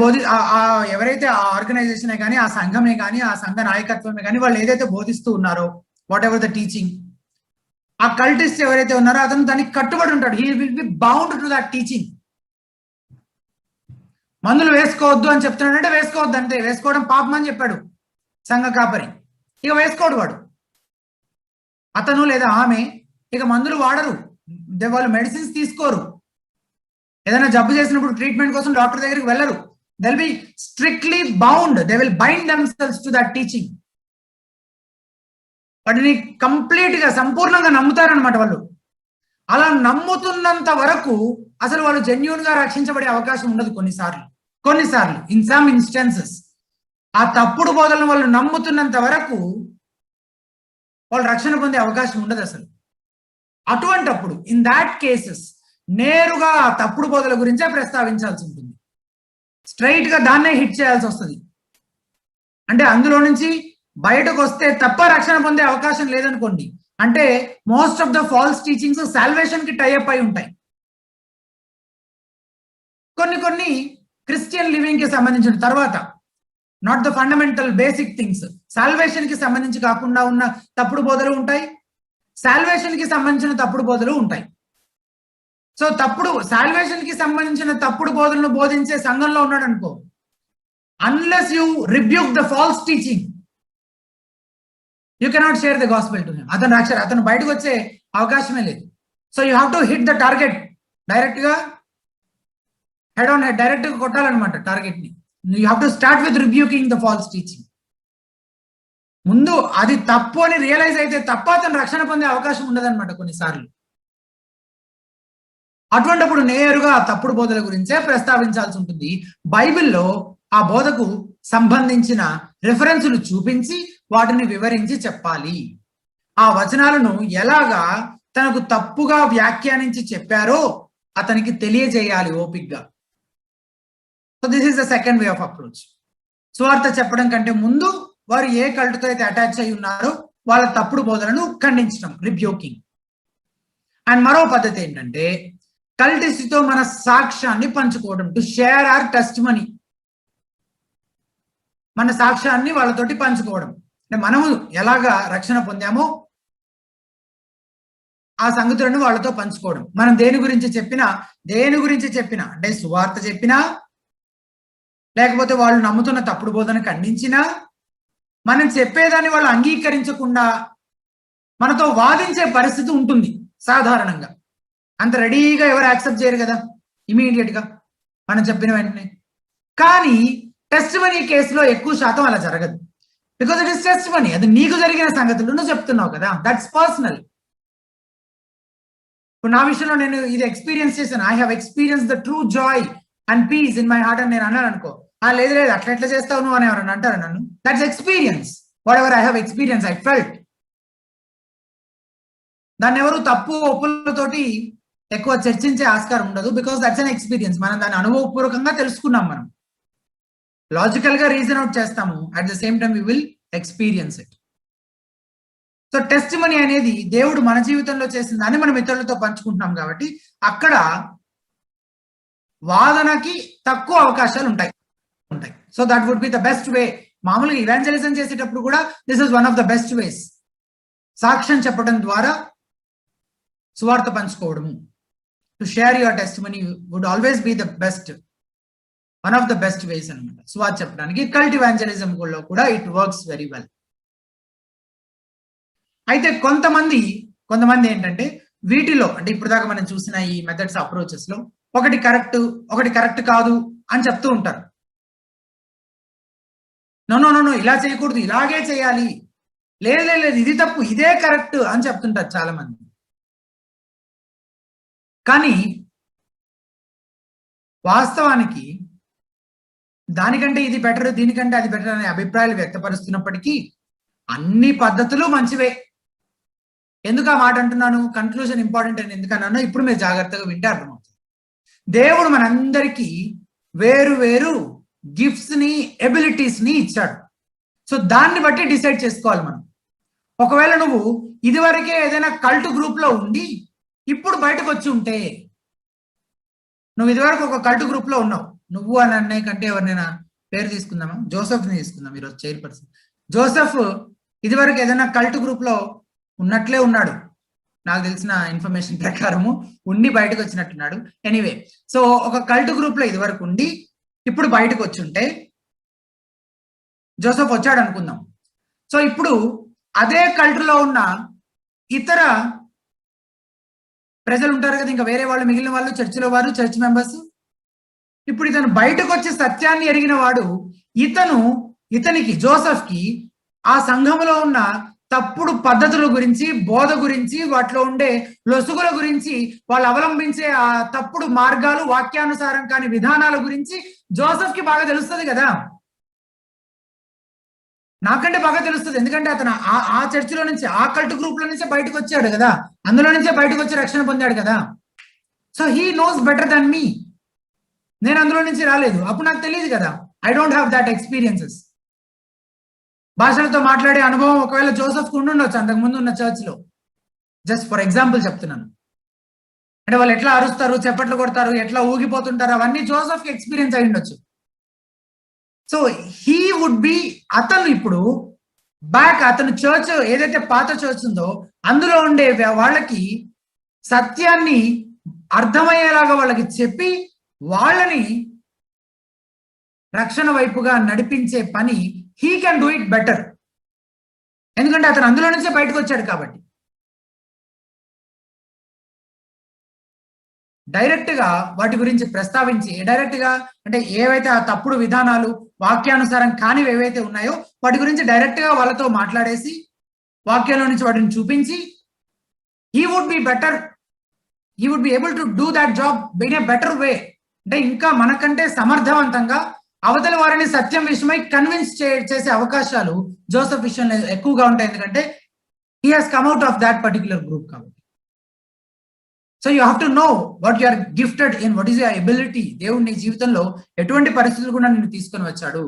ఎవరైతే ఆ ఆర్గనైజేషనే కానీ, ఆ సంఘమే కానీ, ఆ సంఘ నాయకత్వమే కానీ, వాళ్ళు ఏదైతే బోధిస్తూ ఉన్నారో, వాట్ ఎవర్ ద టీచింగ్, ఆ కల్టిస్ట్ ఎవరైతే ఉన్నారో అతను దానికి కట్టుబడి ఉంటాడు. He will be bound to that teaching. మందులు వేసుకోవద్దు అని చెప్తున్నాడంటే వేసుకోవద్దు అంతే. వేసుకోవడం పాపం అని చెప్పాడు సంఘ కాపరి, ఇక వేసుకోడు వాడు. అతను లేదా ఆమె ఇక మందులు వాడరు, వాళ్ళు మెడిసిన్స్ తీసుకోరు. ఏదైనా జబ్బు చేసినప్పుడు ట్రీట్మెంట్ కోసం డాక్టర్ దగ్గరికి వెళ్ళరు. They will be strictly bound, they will bind themselves to that teaching. వాటిని కంప్లీట్ గా సంపూర్ణంగా నమ్ముతారనమాట వాళ్ళు. అలా నమ్ముతున్నంత వరకు అసలు వాళ్ళు జెన్యూన్ గా రక్షించబడే అవకాశం ఉండదు. కొన్నిసార్లు ఇన్ సమ్ ఇన్స్టెన్సెస్ ఆ తప్పుడు బోధలను వాళ్ళు నమ్ముతున్నంత వరకు వాళ్ళు రక్షణ పొందే అవకాశం ఉండదు అసలు. అటువంటప్పుడు ఇన్ దాట్ కేసెస్ నేరుగా ఆ తప్పుడు బోధల గురించే ప్రస్తావించాల్సి ఉంటుంది. స్ట్రైట్ గా దాన్నే హిట్ చేయాల్సి వస్తుంది. అంటే అందులో నుంచి బయటకు వస్తే తప్ప రక్షణ పొందే అవకాశం లేదనుకోండి. అంటే most of the false teachings salvation కి టైఅప్ అయి ఉంటాయి. కొన్ని క్రిస్టియన్ లివింగ్ కి సంబంధించిన తర్వాత, not the fundamental basic things, salvation కి సంబంధించి కాకుండా ఉన్న తప్పుడు బోధలు ఉంటాయి, సాల్వేషన్ కి సంబంధించిన తప్పుడు బోధలు ఉంటాయి. సో సాల్వేషన్ కి సంబంధించిన తప్పుడు బోధనలు బోధించే సంఘంలో ఉన్నాడు అనుకో, unless you rebuke the false teaching, you cannot share the gospel to him. అతను బయటకు వచ్చే అవకాశమే లేదు. So you have to hit the target. Direct గా హెడ్ ఆన్ హెడ్, డైరెక్ట్ గా కొట్టాలన్నమాట టార్గెట్ ని. You have to start with rebuking the false teaching. ముందు అది తప్పు అని రియలైజ్ అయితే తప్ప అతను రక్షణ పొందే అవకాశం ఉండదన్నమాట కొన్నిసార్లు. అటువంటిప్పుడు నేరుగా తప్పుడు బోధల గురించే ప్రస్తావించాల్సి ఉంటుంది. బైబిల్లో ఆ బోధకు సంబంధించిన రిఫరెన్సులు చూపించి వాటిని వివరించి చెప్పాలి. ఆ వచనాలను ఎలాగా తనకు తప్పుగా వ్యాఖ్యానించి చెప్పారో అతనికి తెలియజేయాలి ఓపిక్గా. So this is the second way of approach. సువార్త చెప్పడం కంటే ముందు వారు ఏ కల్ట్తో అయితే అటాచ్ అయి ఉన్నారో వాళ్ళ తప్పుడు బోధనను ఖండించడం, రిబ్యూకింగ్. అండ్ మరో పద్ధతి ఏంటంటే కల్టిస్ట్తో మన సాక్ష్యాన్ని పంచుకోవడం, టు షేర్ అవర్ టెస్టిమనీ. మన సాక్ష్యాన్ని వాళ్ళతోటి పంచుకోవడం, అంటే మనము ఎలాగా రక్షణ పొందామో ఆ సంగతులను వాళ్ళతో పంచుకోవడం. మనం దేని గురించి చెప్పినా అంటే సువార్త చెప్పినా, లేకపోతే వాళ్ళు నమ్ముతున్న తప్పుడు బోధన ఖండించినా, మనం చెప్పేదాన్ని వాళ్ళు అంగీకరించకుండా మనతో వాదించే పరిస్థితి ఉంటుంది సాధారణంగా. అంత రెడీగా ఎవరు యాక్సెప్ట్ చేయరు కదా ఇమీడియట్ గా మనం చెప్పిన వెంటనే. కానీ టెస్టిమనీ కేసులో ఎక్కువ శాతం అలా జరగదు. బికాజ్ ఇట్ ఇస్ టెస్టిమనీ, అది నీకు జరిగిన సంగతులు నువ్వు చెప్తున్నావు కదా, దట్స్ పర్సనల్. ఇప్పుడు నా విషయంలో నేను ఇది ఎక్స్పీరియన్స్ చేశాను. I have experience the true joy and peace in my heart అని నేను అన్నాను అనుకో, లేదు అట్లా ఎట్లా చేస్తావు నువ్వు అని ఎవరన్నా అంటారు నన్ను. That's experience. Whatever I have experience, I felt. దాన్ని ఎవరు తప్పు ఒప్పులతోటి ఎక్కువ చర్చించే ఆస్కారం ఉండదు. Because that's an experience. మనం దాన్ని అనుభవపూర్వకంగా తెలుసుకున్నాం. మనం లాజికల్ గా రీజన్ అవుట్ చేస్తాము, at the same time we will experience it. So testimony అనేది దేవుడు మన జీవితంలో చేసిన దాన్ని మనం ఇతరులతో పంచుకుంటున్నాం కాబట్టి అక్కడ వాదనకి తక్కువ అవకాశాలు ఉంటాయి. So that would be the best way. మామూలుగా ఇవాంజలిజం చేసేటప్పుడు కూడా this is one of the best ways. సాక్ష్యం చెప్పడం ద్వారా సువార్త పంచుకోవడము, to share your testimony would always be the best, one of the best ways అనమాట సువార్త చెప్పడానికి. కల్ట్ ఇవాంజలిజం లో కూడా ఇట్ వర్క్స్ వెరీ వెల్. అయితే కొంతమంది ఏంటంటే వీటిలో అంటే ఇప్పుడు దాకా మనం చూసిన ఈ మెథడ్స్ అప్రోచెస్ లో ఒకటి కరెక్ట్ కాదు అని చెప్తూ ఉంటారు. నో నో నో నో ఇలా చేయకూడదు, ఇలాగే చేయాలి, లేదు లేదు లేదు ఇది తప్పు, ఇదే కరెక్ట్ అని చెప్తుంటారు చాలా మంది. కానీ వాస్తవానికి దానికంటే ఇది బెటర్, దీనికంటే అది బెటర్ అనే అభిప్రాయాలు వ్యక్తపరుస్తున్నప్పటికీ అన్ని పద్ధతులు మంచివే. ఎందుకు ఆ మాట అంటున్నాను, కన్క్లూజన్ ఇంపార్టెంట్ అని ఎందుకన్నానో ఇప్పుడు మీరు జాగ్రత్తగా వింటే అర్థమవుతుంది. దేవుడు మనందరికీ వేరు వేరు గిఫ్ట్స్ ని, ఎబిలిటీస్ ని ఇచ్చాడు. సో దాన్ని బట్టి డిసైడ్ చేసుకోవాలి మనం. ఒకవేళ నువ్వు ఇదివరకే ఏదైనా కల్ట్ గ్రూప్ లో ఉండి ఇప్పుడు బయటకు వచ్చి ఉంటే, నువ్వు ఇదివరకు ఒక కల్ట్ గ్రూప్ లో ఉన్నావు, నువ్వు అని అన్నయ్య కంటే ఎవరినైనా పేరు తీసుకుందామా, జోసెఫ్ ని తీసుకుందాం ఈరోజు చైర్పర్సన్. జోసెఫ్ ఇదివరకు ఏదైనా కల్ట్ గ్రూప్ లో ఉన్నట్లే ఉన్నాడు, నాకు తెలిసిన ఇన్ఫర్మేషన్ ప్రకారము ఉండి బయటకు వచ్చినట్టున్నాడు. ఎనీవే, సో ఒక కల్ట్ గ్రూప్ లో ఇదివరకు ఉండి ఇప్పుడు బయటకు వచ్చి ఉంటే జోసెఫ్ వచ్చాడు అనుకుందాం. సో ఇప్పుడు అదే కల్ట్ లో ఉన్న ఇతర ప్రజలు ఉంటారు కదా, ఇంకా వేరే వాళ్ళు, మిగిలిన వాళ్ళు, చర్చిలో వారు, చర్చ్ మెంబర్స్. ఇప్పుడు ఇతను బయటకు వచ్చి సత్యాన్ని ఎరిగిన వాడు, ఇతనికి జోసెఫ్ కి ఆ సంఘంలో ఉన్న తప్పుడు పద్ధతుల గురించి, బోధ గురించి, వాటిలో ఉండే లొసుగుల గురించి, వాళ్ళు అవలంబించే ఆ తప్పుడు మార్గాలు, వాక్యానుసారం కాని విధానాల గురించి జోసెఫ్ కి బాగా తెలుస్తుంది కదా, నాకంటే బాగా తెలుస్తుంది. ఎందుకంటే అతను ఆ చర్చిలో నుంచి, ఆ కల్ట్ గ్రూప్ లో నుంచే బయటకు వచ్చాడు కదా, అందులో నుంచే బయటకు వచ్చి రక్షణ పొందాడు కదా. So he knows better than me. నేను అందులో నుంచి రాలేదు, అప్పుడు నాకు తెలియదు కదా, I don't have that experiences. భాషలతో మాట్లాడే అనుభవం ఒకవేళ జోసెఫ్ కు ఉండుండొచ్చు అంతకుముందు ఉన్న చర్చ్ లో. జస్ట్ ఫర్ ఎగ్జాంపుల్ చెప్తున్నాను. అంటే వాళ్ళు ఎట్లా అరుస్తారు, చప్పట్లు కొడతారు, ఎట్లా ఊగిపోతుంటారు, అవన్నీ జోసెఫ్ కి ఎక్స్పీరియన్స్ అయి ఉండొచ్చు. సో హీ వుడ్ బి, అతను ఇప్పుడు అతను చర్చ్ ఏదైతే పాత చర్చ్ ఉందో అందులో ఉండే వాళ్ళకి సత్యాన్ని అర్థమయ్యేలాగా వాళ్ళకి చెప్పి వాళ్ళని రక్షణ వైపుగా నడిపించే పని he can do it better. ఎందుకంటే అతను అందులో నుంచే బయటకు వచ్చాడు కాబట్టి. డైరెక్ట్ గా వాటి గురించి ప్రస్తావించి, డైరెక్ట్ గా అంటే ఏవైతే ఆ తప్పుడు విధానాలు, వాక్యానుసారం కానివి ఏవైతే ఉన్నాయో వాటి గురించి డైరెక్ట్ గా వాళ్ళతో మాట్లాడేసి వాక్యంలో నుంచి వాటిని చూపించి he would be better, he would be able to do that job in a better way. అంటే ఇంకా మనకంటే సమర్థవంతంగా అవతల వారిని సత్యం విషయమై కన్విన్స్ చేసే అవకాశాలు జోసెఫ్ విషయంలో ఎక్కువగా ఉంటాయి. ఎందుకంటే he has come out of that particular group కాబట్టి. So you have to know what you are gifted in, what is your ability. దేవుడు నీ జీవితంలో ఎటువంటి పరిస్థితులు కూడా నిన్ను తీసుకొని వచ్చాడు,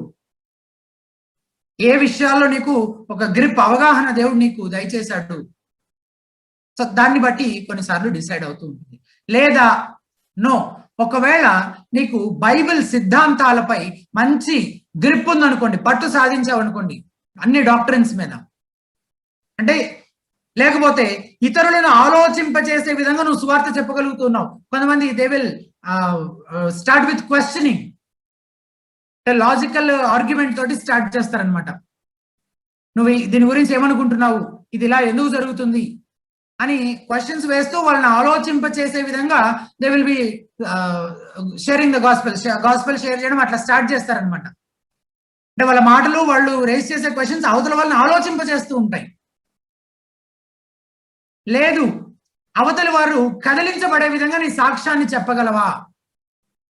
ఏ విషయాల్లో నీకు ఒక గ్రిప్ అవగాహన దేవుడు నీకు దయచేశాడు. సో దాన్ని బట్టి కొన్నిసార్లు డిసైడ్ అవుతూ ఉంటుంది. లేదా నో, ఒకవేళ నీకు బైబిల్ సిద్ధాంతాలపై మంచి గ్రిప్ ఉందనుకోండి, పట్టు సాధించావనుకోండి అన్ని డాక్టరెన్స్ మీద, అంటే లేకపోతే ఇతరులను ఆలోచింపచేసే విధంగా నువ్వు సువార్త చెప్పగలుగుతున్నావు. కొంతమంది they will start with questioning, logical argument తోటి స్టార్ట్ చేస్తారనమాట. నువ్వు దీని గురించి ఏమనుకుంటున్నావు, ఇది ఇలా ఎందుకు జరుగుతుంది అని క్వశ్చన్స్ వేస్తూ వాళ్ళని ఆలోచింపచేసే విధంగా they will be sharing the gospel share చేయడం అట్లా స్టార్ట్ చేస్తారనమాట. అంటే వాళ్ళ మాటలు, వాళ్ళు రేస్ చేసే క్వశ్చన్స్ అవతల వాళ్ళని ఆలోచింపచేస్తూ ఉంటాయి. లేదు, అవతలి వారు కదిలించబడే విధంగా నీ సాక్ష్యాన్ని చెప్పగలవా.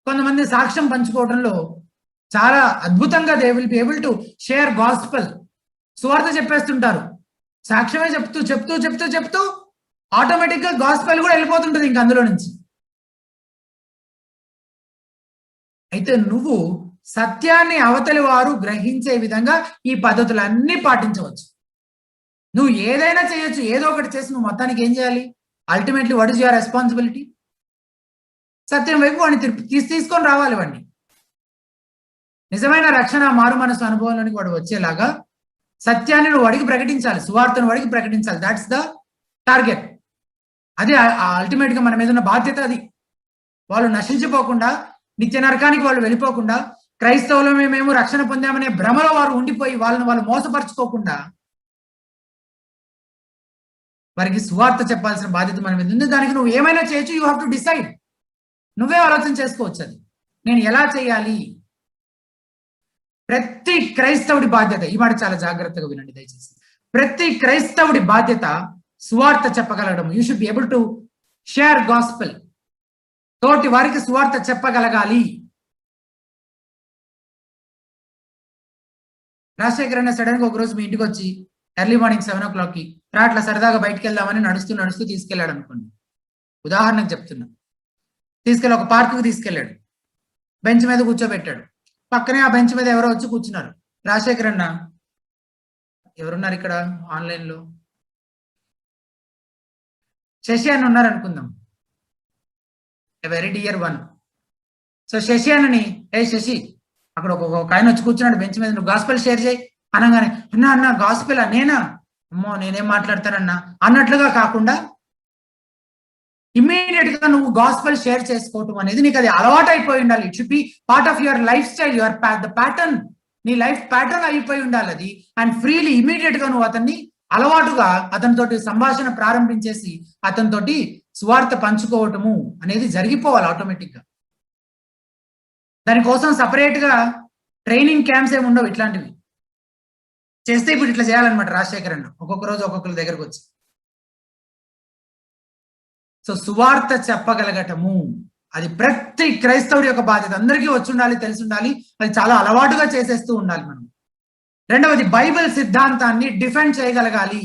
కొంతమంది సాక్ష్యం పంచుకోవడంలో చాలా అద్భుతంగా they will be able to share gospel, సువార్త చెప్పేస్తుంటారు. సాక్ష్యమే చెప్తూ చెప్తూ చెప్తూ చెప్తూ ఆటోమేటిక్ గా గాస్పెల్ కూడా వెళ్ళిపోతుంటుంది ఇంక అందులో నుంచి. అయితే నువ్వు సత్యాన్ని అవతలి వారు గ్రహించే విధంగా ఈ పద్ధతులన్నీ పాటించవచ్చు. నువ్వు ఏదైనా చేయొచ్చు, ఏదో ఒకటి చేసి నువ్వు మొత్తానికి ఏం చేయాలి, ultimately what is your responsibility, సత్యం వైపు వాడిని తీసుకొని రావాలి. వాడిని నిజమైన రక్షణ, మారు మనసు అనుభవంలోనికి వాడు వచ్చేలాగా సత్యాన్ని నువ్వు వాడికి ప్రకటించాలి, సువార్తను వాడికి ప్రకటించాలి. That's the target. అదే అల్టిమేట్ గా మన మీద ఉన్న బాధ్యత. అది వాళ్ళు నశించిపోకుండా, నిత్య నరకానికి వాళ్ళు వెళ్ళిపోకుండా, క్రైస్తవులమే మేము రక్షణ పొందామనే భ్రమలో వారు ఉండిపోయి వాళ్ళని వాళ్ళు మోసపరుచుకోకుండా వారికి సువార్త చెప్పాల్సిన బాధ్యత మన మీద ఉంది. దానికి నువ్వు ఏమైనా చేయొచ్చు. You have to decide. నువ్వే ఆలోచన చేసుకోవచ్చు. అది నేను ఎలా చేయాలి? ప్రతి క్రైస్తవుడి బాధ్యత, ఈ మాట చాలా జాగ్రత్తగా వినండి దయచేసి. ప్రతి క్రైస్తవుడి బాధ్యత సువార్త చెప్పగలగడం. You should be able to share gospel. తోటి వారికి సువార్త చెప్పగలగాలి. రాజశేఖర్ అన్న సడన్ గా ఒకరోజు మీ ఇంటికి వచ్చి ఎర్లీ మార్నింగ్ 7 o'clock అట్లా సరదాగా బయటకు వెళ్దామని నడుస్తూ తీసుకెళ్లాడు అనుకోండి. ఉదాహరణకు చెప్తున్నా. తీసుకెళ్ళి ఒక పార్కుకు తీసుకెళ్లాడు. బెంచ్ మీద కూర్చోబెట్టాడు. పక్కనే ఆ బెంచ్ మీద ఎవరో వచ్చి కూర్చున్నారు. రాజశేఖర్ అన్న, ఎవరున్నారు ఇక్కడ ఆన్లైన్ లో? శశి అన్న ఉన్నారు అనుకుందాం. A very dear one. So Shashi అన్నని, ఏ శశి, అక్కడ ఒక ఆయన వచ్చి కూర్చున్నాడు బెంచ్ మీద, నువ్వు గాస్పెల్ షేర్ చేయి అనగానే, అన్న గాస్పెల్ నేనా? అమ్మో నేనేం మాట్లాడతానన్నా అన్నట్లుగా కాకుండా ఇమ్మీడియట్ గా నువ్వు గాస్పెల్ షేర్ చేసుకోవటం అనేది నీకు అది అలవాటు అయిపోయి ఉండాలి. It should be part of your life style, your the pattern. నీ లైఫ్ ప్యాటర్న్ అయిపోయి ఉండాలి అది. అండ్ ఫ్రీలీ ఇమ్మీడియట్ గా నువ్వు అతన్ని అలవాటుగా అతనితోటి సంభాషణ ప్రారంభించేసి అతనితోటి సువార్త పంచుకోవటము అనేది జరిగిపోవాలి ఆటోమేటిక్ గా. దానికోసం సపరేట్ గా ట్రైనింగ్ క్యాంప్స్ ఏమి ఉండవు. ఇట్లాంటివి చేస్తే ఇప్పుడు ఇట్లా చేయాలన్నమాట రాజశేఖర్ అన్న, ఒక్కొక్క రోజు ఒక్కొక్కరి దగ్గరకు వచ్చి. సో సువార్త చెప్పగలగటము అది ప్రతి క్రైస్తవుడి యొక్క బాధ్యత. అందరికీ వచ్చి ఉండాలి, తెలిసి ఉండాలి. అది చాలా అలవాటుగా చేసేస్తూ ఉండాలి మనం. రెండవది, బైబిల్ సిద్ధాంతాన్ని డిఫెండ్ చేయగలగాలి.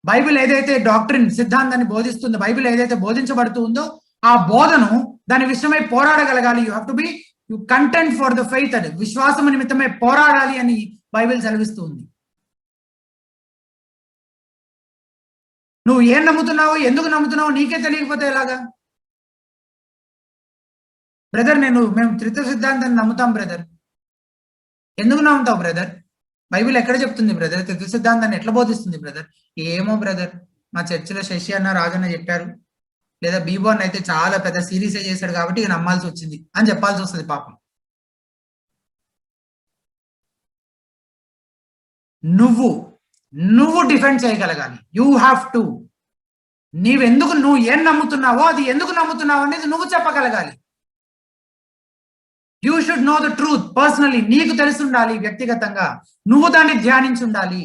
బైబిల్ ఏదైతే డాక్ట్రిన్ సిద్ధాంతాన్ని బోధిస్తుందో, బైబిల్ ఏదైతే బోధించబడుతూ ఉందో ఆ బోధను దాని విషయమై పోరాడగలగాలి. You have to be content for the faith. అది విశ్వాసం నిమిత్తమై పోరాడాలి అని బైబిల్ సెలవిస్తూ ఉంది. నువ్వు ఏం నమ్ముతున్నావో, ఎందుకు నమ్ముతున్నావో నీకే తెలియకపోతే ఎలాగా? బ్రదర్ మేము త్రిత్వ సిద్ధాంతాన్ని నమ్ముతాం బ్రదర్. ఎందుకు నమ్ముతావు బ్రదర్? బైబిల్ ఎక్కడ చెప్తుంది బ్రదర్? త్రిత్వ సిద్ధాంతాన్ని ఎట్లా బోధిస్తుంది బ్రదర్? ఏమో బ్రదర్, మా చర్చిలో శశి అన్న రాజన్న చెప్పారు, లేదా బీబోన్ అయితే చాలా పెద్ద సిరీసే చేశాడు కాబట్టి ఇక నమ్మాల్సి వచ్చింది అని చెప్పాల్సి వస్తుంది పాపం. నువ్వు డిఫెండ్ చేయగలగాలి. You have to. నువ్వు ఏం నమ్ముతున్నావో అది ఎందుకు నమ్ముతున్నావో అనేది నువ్వు చెప్పగలగాలి. You should know the truth personally. నీకు తెలిసి ఉండాలి వ్యక్తిగతంగా. నువ్వు దాన్ని ధ్యానించి ఉండాలి.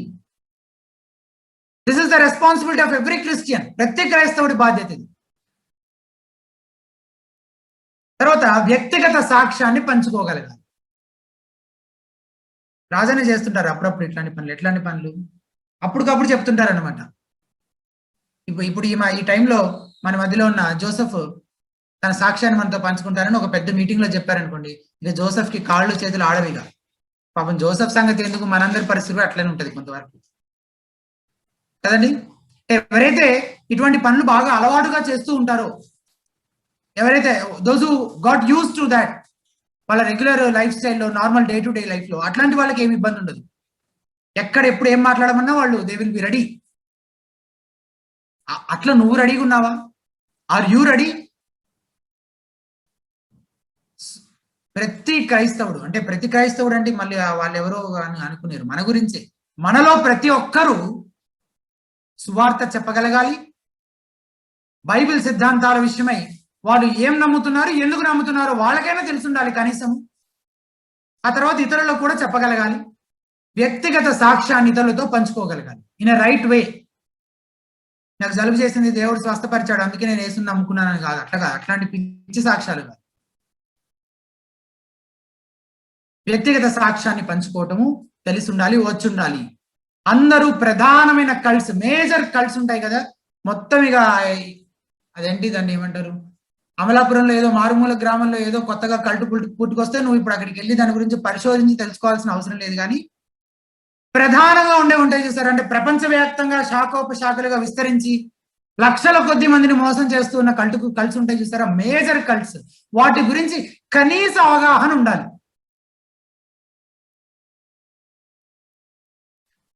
This is the responsibility of every Christian. ప్రతి క్రైస్తవుడి బాధ్యత ఇది. తర్వాత వ్యక్తిగత సాక్ష్యాన్ని పంచుకోగలగాలి. రాజనే చేస్తుంటారు అప్పుడప్పుడు ఎట్లాంటి పనులు అప్పటికప్పుడు చెప్తుంటారు అనమాట. ఇప్పుడు ఈ టైంలో మన మధ్యలో ఉన్న జోసెఫ్ తన సాక్ష్యాన్ని మనతో పంచుకుంటారని ఒక పెద్ద మీటింగ్ లో చెప్పారనుకోండి, ఇక జోసెఫ్ కి కాళ్ళు చేతులు ఆడవిగా. పాపం జోసెఫ్ సంగతి ఎందుకు, మనందరి పరిస్థితి అట్లనే ఉంటది కొంతవరకు కదండి. ఎవరైతే ఇటువంటి పనులు బాగా అలవాటుగా చేస్తూ ఉంటారో, ఎవరైతే those who got use to that, వాళ్ళ రెగ్యులర్ లైఫ్ స్టైల్లో, normal day to day life లో అట్లాంటి వాళ్ళకి ఏమి ఇబ్బంది ఉండదు. ఎక్కడ ఎప్పుడు ఏం మాట్లాడమన్నా వాళ్ళు దే విల్ బి రెడీ. అట్లా నువ్వు రెడీగా ఉన్నావా? Are you ready? ప్రతి క్రైస్తవుడు అంటే మళ్ళీ వాళ్ళు ఎవరో అనుకున్నారు మన గురించే. మనలో ప్రతి ఒక్కరూ సువార్త చెప్పగలగాలి. బైబిల్ సిద్ధాంతాల విషయమై వాళ్ళు ఏం నమ్ముతున్నారు, ఎందుకు నమ్ముతున్నారో వాళ్ళకైనా తెలిసి ఉండాలి కనీసం. ఆ తర్వాత ఇతరులకు కూడా చెప్పగలగాలి. వ్యక్తిగత సాక్ష్యాన్ని ఇతరులతో పంచుకోగలగాలి ఇన్ ఎ రైట్ వే. నాకు జలుబు చేసింది, దేవుడు స్వస్థపరిచాడు, అందుకే నేను యేసుని నమ్ముకున్నానని కాదు. అట్లాంటి పిచ్చి సాక్ష్యాలు కాదు. వ్యక్తిగత సాక్ష్యాన్ని పంచుకోవటము తెలిసి ఉండాలి, వచ్చి ఉండాలి. అందరూ ప్రధానమైన కల్ట్స్, మేజర్ కల్ట్స్ ఉంటాయి కదా మొత్తం. ఇక అదేంటి దాన్ని ఏమంటారు, అమలాపురంలో ఏదో మారుమూల గ్రామంలో ఏదో కొత్తగా కల్టు పుట్టుకొస్తే నువ్వు ఇప్పుడు అక్కడికి వెళ్ళి దాని గురించి పరిశోధించి తెలుసుకోవాల్సిన అవసరం లేదు. కానీ ప్రధానంగా ఉంటాయి చూసారు, అంటే ప్రపంచవ్యాప్తంగా శాఖోపశాఖలుగా విస్తరించి లక్షల కొద్ది మందిని మోసం చేస్తున్న కల్ట్స్ ఉంటాయి చూసారా, మేజర్ కల్ట్స్. వాటి గురించి కనీస అవగాహన ఉండాలి.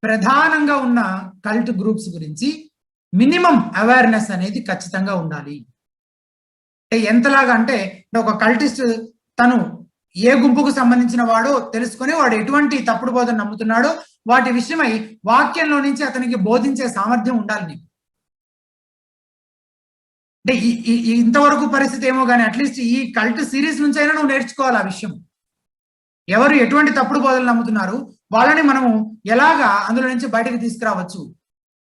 ప్రధానంగా ఉన్న కల్ట్ గ్రూప్స్ గురించి మినిమం అవేర్నెస్ అనేది ఖచ్చితంగా ఉండాలి. ఎంతలాగా అంటే ఒక కల్టిస్ట్ తను ఏ గుంపుకు సంబంధించిన వాడో తెలుసుకొని వాడు ఎటువంటి తప్పుడు బోధన నమ్ముతున్నాడో వాటి విషయమై వాక్యంలో నుంచి అతనికి బోధించే సామర్థ్యం ఉండాలి నీకు. అంటే ఇంతవరకు పరిస్థితి ఏమో కానీ అట్లీస్ట్ ఈ కల్ట్ సిరీస్ నుంచి అయినా నువ్వు నేర్చుకోవాలి ఆ విషయం. ఎవరు ఎటువంటి తప్పుడు బోధనలు నమ్ముతున్నారు, వాళ్ళని మనము ఎలాగా అందులో నుంచి బయటకు తీసుకురావచ్చు,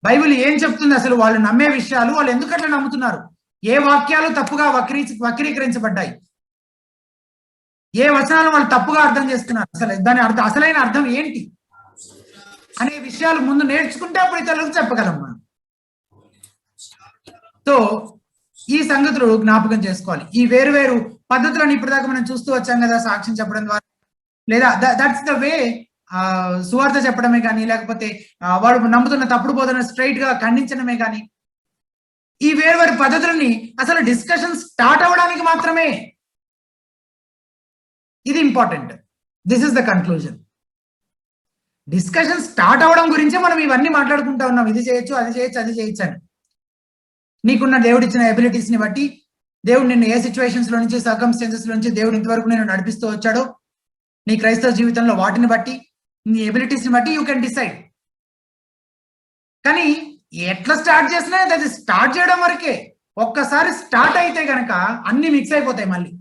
బైబిల్ ఏం చెప్తుంది, అసలు వాళ్ళు నమ్మే విషయాలు, వాళ్ళు ఎందుకు అట్లా నమ్ముతున్నారు, ఏ వాక్యాలు తప్పుగా వక్రీకరించబడ్డాయి, ఏ వచనాలు వాళ్ళు తప్పుగా అర్థం చేస్తున్నారు, అసలు దాని అసలైన అర్థం ఏంటి అనే విషయాలు ముందు నేర్చుకుంటే అప్పుడు ఇతరులకు చెప్పగలం మనం. సో ఈ సంగతులు జ్ఞాపకం చేసుకోవాలి. ఈ వేరు వేరు పద్ధతులను ఇప్పటిదాకా మనం చూస్తూ వచ్చాం కదా, సాక్ష్యం చెప్పడం ద్వారా, లేదా దట్స్ ద వే సువార్త చెప్పడమే కానీ, లేకపోతే వాడు నమ్ముతున్న తప్పుడు బోధన స్ట్రైట్ గా ఖండించడమే కానీ, ఈ వేరు వేరు పద్ధతులని అసలు డిస్కషన్ స్టార్ట్ అవ్వడానికి మాత్రమే. ఇది important. This is the conclusion. Discussion start అవ్వడం గురించే మనం ఇవన్నీ మాట్లాడుకుంటా ఉన్నాం. ఇది చేయొచ్చు, అది చేయొచ్చు, అది చేయొచ్చు అని. నీకున్న దేవుడు ఇచ్చిన ఎబిలిటీస్ ని బట్టి, దేవుడు నిన్ను ఏ సిచ్యువేషన్స్ లో నుంచి, సర్కమ్స్టెన్సెస్ లో నుంచి దేవుడు ఇంతవరకు నేను నడిపిస్తూ వచ్చాడో, నీ క్రైస్తవ జీవితంలో వాటిని బట్టి, నీ ఎబిలిటీస్ ని బట్టి యూ కెన్ డిసైడ్. కానీ ఎట్లా స్టార్ట్ చేసినా అది స్టార్ట్ చేయడం వరకే. ఒక్కసారి స్టార్ట్ అయితే గనక అన్ని మిక్స్ అయిపోతాయి. మళ్ళీ